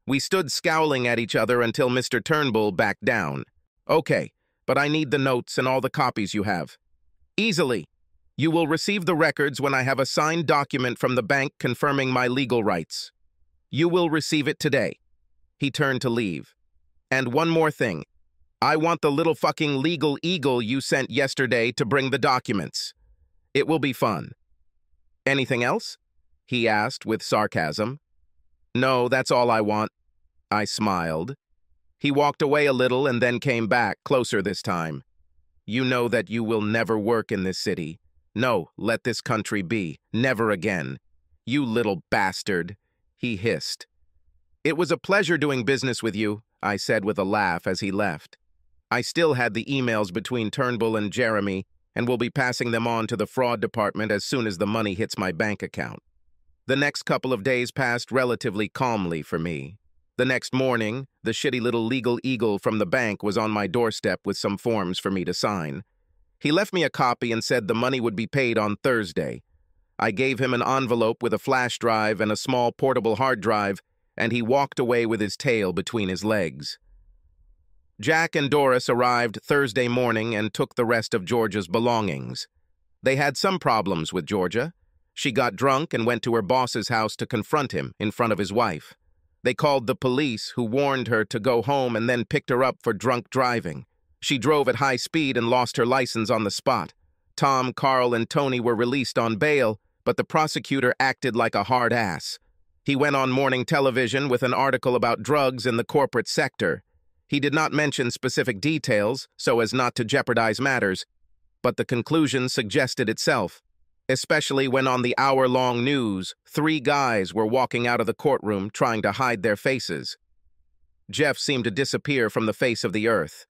We stood scowling at each other until Mr. Turnbull backed down. "Okay, but I need the notes and all the copies you have." "Easily. You will receive the records when I have a signed document from the bank confirming my legal rights. You will receive it today." He turned to leave. "And one more thing. I want the little fucking legal eagle you sent yesterday to bring the documents. It will be fun." "Anything else?" he asked with sarcasm. "No, that's all I want." I smiled. He walked away a little and then came back, closer this time. "You know that you will never work in this city. No, let this country be. Never again. You little bastard," he hissed. "It was a pleasure doing business with you," I said with a laugh as he left. I still had the emails between Turnbull and Jeremy and will be passing them on to the fraud department as soon as the money hits my bank account. The next couple of days passed relatively calmly for me. The next morning, the shitty little legal eagle from the bank was on my doorstep with some forms for me to sign. He left me a copy and said the money would be paid on Thursday. I gave him an envelope with a flash drive and a small portable hard drive, and he walked away with his tail between his legs. Jack and Doris arrived Thursday morning and took the rest of Georgia's belongings. They had some problems with Georgia. She got drunk and went to her boss's house to confront him in front of his wife. They called the police, who warned her to go home and then picked her up for drunk driving. She drove at high speed and lost her license on the spot. Tom, Carl, and Tony were released on bail, but the prosecutor acted like a hard ass. He went on morning television with an article about drugs in the corporate sector. He did not mention specific details so as not to jeopardize matters, but the conclusion suggested itself, especially when on the hour-long news, 3 guys were walking out of the courtroom trying to hide their faces. Jeff seemed to disappear from the face of the earth.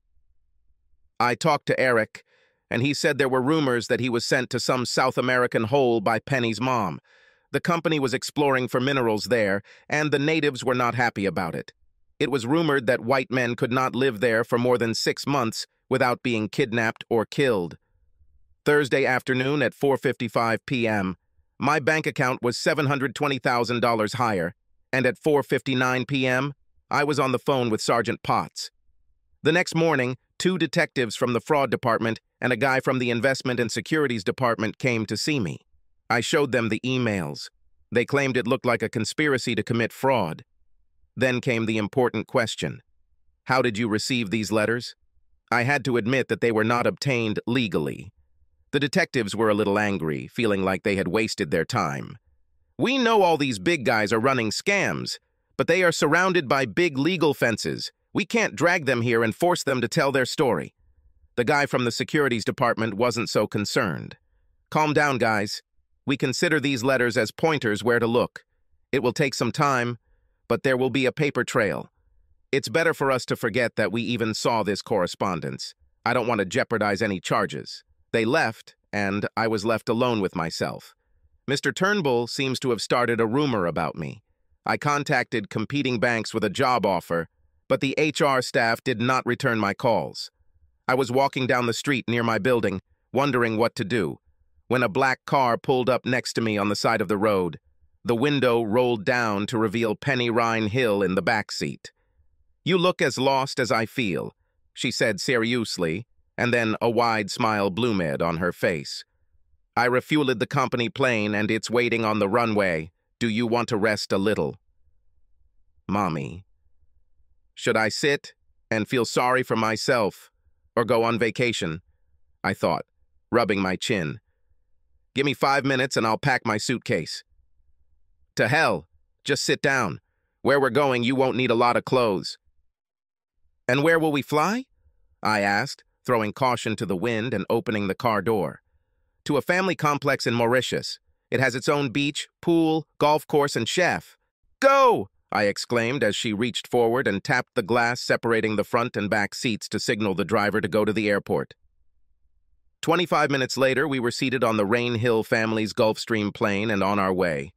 I talked to Eric, and he said there were rumors that he was sent to some South American hole by Penny's mom. The company was exploring for minerals there, and the natives were not happy about it. It was rumored that white men could not live there for more than 6 months without being kidnapped or killed. Thursday afternoon at 4:55 p.m., my bank account was $720,000 higher, and at 4:59 p.m., I was on the phone with Sergeant Potts. The next morning, 2 detectives from the fraud department and a guy from the investment and securities department came to see me. I showed them the emails. They claimed it looked like a conspiracy to commit fraud. Then came the important question. How did you receive these letters? I had to admit that they were not obtained legally. The detectives were a little angry, feeling like they had wasted their time. We know all these big guys are running scams, but they are surrounded by big legal fences. We can't drag them here and force them to tell their story. The guy from the securities department wasn't so concerned. Calm down, guys. We consider these letters as pointers where to look. It will take some time, but there will be a paper trail. It's better for us to forget that we even saw this correspondence. I don't want to jeopardize any charges. They left, and I was left alone with myself. Mr. Turnbull seems to have started a rumor about me. I contacted competing banks with a job offer, but the HR staff did not return my calls. I was walking down the street near my building, wondering what to do, when a black car pulled up next to me on the side of the road. The window rolled down to reveal Penny Rhine Hill in the back seat. "You look as lost as I feel," she said seriously, and then a wide smile bloomed on her face. "I refueled the company plane and it's waiting on the runway. Do you want to rest a little?" Mommy. Should I sit? and feel sorry for myself or go on vacation, I thought, rubbing my chin. Give me 5 minutes and I'll pack my suitcase. To hell, just sit down. Where we're going, you won't need a lot of clothes. And where will we fly? I asked, throwing caution to the wind and opening the car door. To a family complex in Mauritius. It has its own beach, pool, golf course, and chef. Go! I exclaimed as she reached forward and tapped the glass separating the front and back seats to signal the driver to go to the airport. 25 minutes later, we were seated on the Rainhill family's Gulfstream plane and on our way.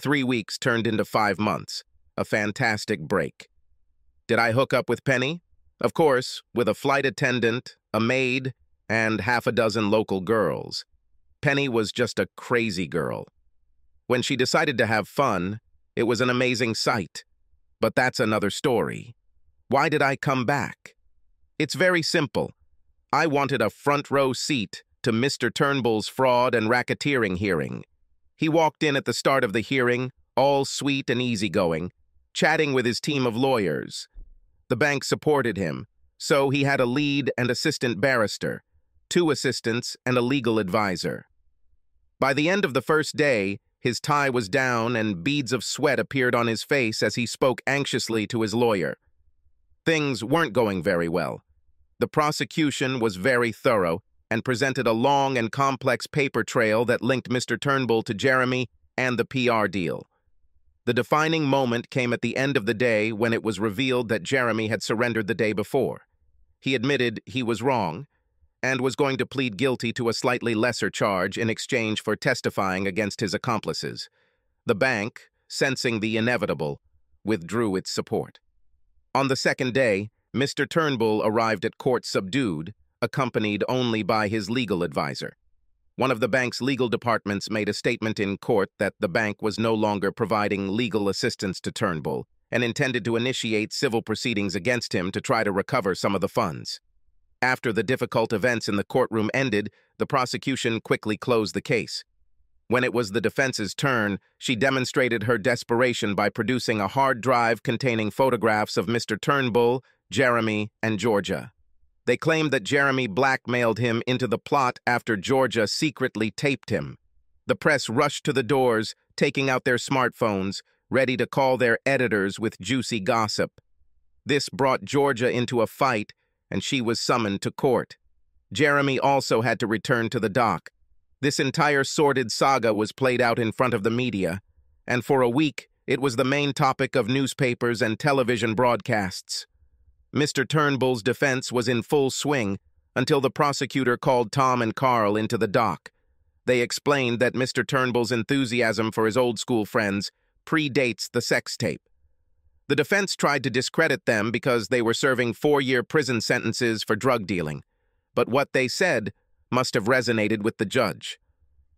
3 weeks turned into 5 months. A fantastic break. Did I hook up with Penny? Of course, with a flight attendant, a maid, and half a dozen local girls. Penny was just a crazy girl. When she decided to have fun, it was an amazing sight. But that's another story. Why did I come back? It's very simple. I wanted a front row seat to Mr. Turnbull's fraud and racketeering hearing. He walked in at the start of the hearing, all sweet and easygoing, chatting with his team of lawyers. The bank supported him, so he had a lead and assistant barrister, 2 assistants, and a legal advisor. By the end of the first day, his tie was down and beads of sweat appeared on his face as he spoke anxiously to his lawyer. Things weren't going very well. The prosecution was very thorough and presented a long and complex paper trail that linked Mr. Turnbull to Jeremy and the PR deal. The defining moment came at the end of the day when it was revealed that Jeremy had surrendered the day before. He admitted he was wrong and was going to plead guilty to a slightly lesser charge in exchange for testifying against his accomplices. The bank, sensing the inevitable, withdrew its support. On the second day, Mr. Turnbull arrived at court subdued, accompanied only by his legal advisor. One of the bank's legal departments made a statement in court that the bank was no longer providing legal assistance to Turnbull and intended to initiate civil proceedings against him to try to recover some of the funds. After the difficult events in the courtroom ended, the prosecution quickly closed the case. When it was the defense's turn, she demonstrated her desperation by producing a hard drive containing photographs of Mr. Turnbull, Jeremy, and Georgia. They claimed that Jeremy blackmailed him into the plot after Georgia secretly taped him. The press rushed to the doors, taking out their smartphones, ready to call their editors with juicy gossip. This brought Georgia into a fight, and she was summoned to court. Jeremy also had to return to the dock. This entire sordid saga was played out in front of the media, and for a week it was the main topic of newspapers and television broadcasts. Mr. Turnbull's defense was in full swing until the prosecutor called Tom and Carl into the dock. They explained that Mr. Turnbull's enthusiasm for his old-school friends predates the sex tape. The defense tried to discredit them because they were serving 4-year prison sentences for drug dealing, but what they said must have resonated with the judge.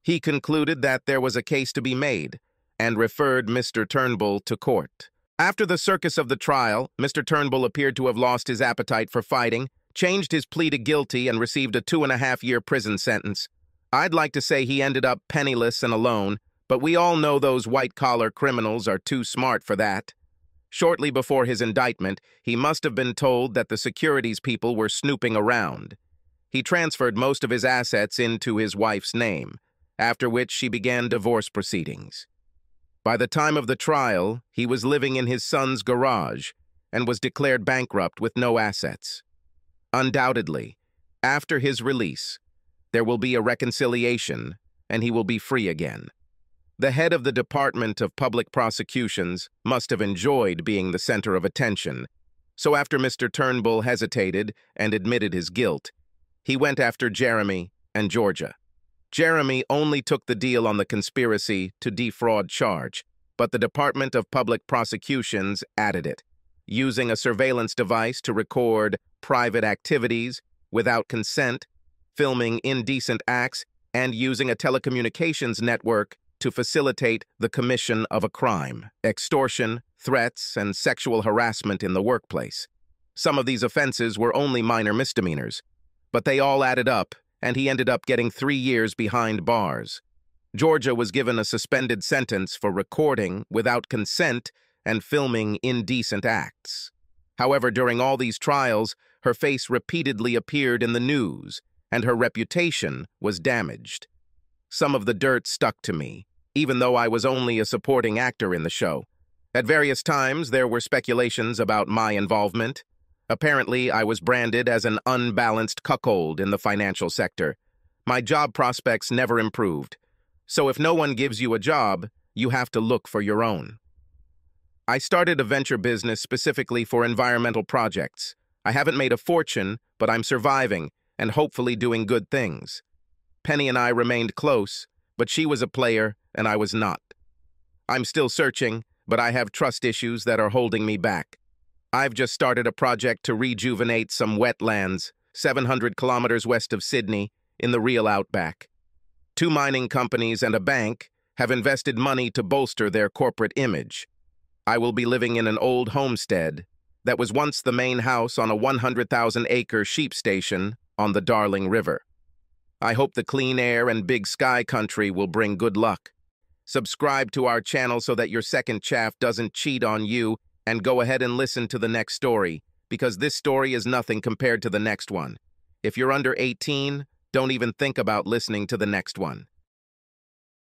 He concluded that there was a case to be made and referred Mr. Turnbull to court. After the circus of the trial, Mr. Turnbull appeared to have lost his appetite for fighting, changed his plea to guilty, and received a 2.5-year prison sentence. I'd like to say he ended up penniless and alone, but we all know those white-collar criminals are too smart for that. Shortly before his indictment, he must have been told that the securities people were snooping around. He transferred most of his assets into his wife's name, after which she began divorce proceedings. By the time of the trial, he was living in his son's garage and was declared bankrupt with no assets. Undoubtedly, after his release, there will be a reconciliation and he will be free again. The head of the Department of Public Prosecutions must have enjoyed being the center of attention, so after Mr. Turnbull hesitated and admitted his guilt, he went after Jeremy and Georgia. Jeremy only took the deal on the conspiracy to defraud charge, but the Department of Public Prosecutions added it, using a surveillance device to record private activities without consent, filming indecent acts, and using a telecommunications network to facilitate the commission of a crime, extortion, threats, and sexual harassment in the workplace. Some of these offenses were only minor misdemeanors, but they all added up, and he ended up getting 3 years behind bars. Georgia was given a suspended sentence for recording without consent and filming indecent acts. However, during all these trials, her face repeatedly appeared in the news, and her reputation was damaged. Some of the dirt stuck to me, even though I was only a supporting actor in the show. At various times, there were speculations about my involvement. Apparently, I was branded as an unbalanced cuckold in the financial sector. My job prospects never improved. So if no one gives you a job, you have to look for your own. I started a venture business specifically for environmental projects. I haven't made a fortune, but I'm surviving and hopefully doing good things. Penny and I remained close, but she was a player and I was not. I'm still searching, but I have trust issues that are holding me back. I've just started a project to rejuvenate some wetlands, 700 kilometers west of Sydney, in the real outback. 2 mining companies and a bank have invested money to bolster their corporate image. I will be living in an old homestead that was once the main house on a 100,000-acre sheep station on the Darling River. I hope the clean air and big sky country will bring good luck. Subscribe to our channel so that your second chaff doesn't cheat on you, and go ahead and listen to the next story, because this story is nothing compared to the next one. If you're under 18, don't even think about listening to the next one.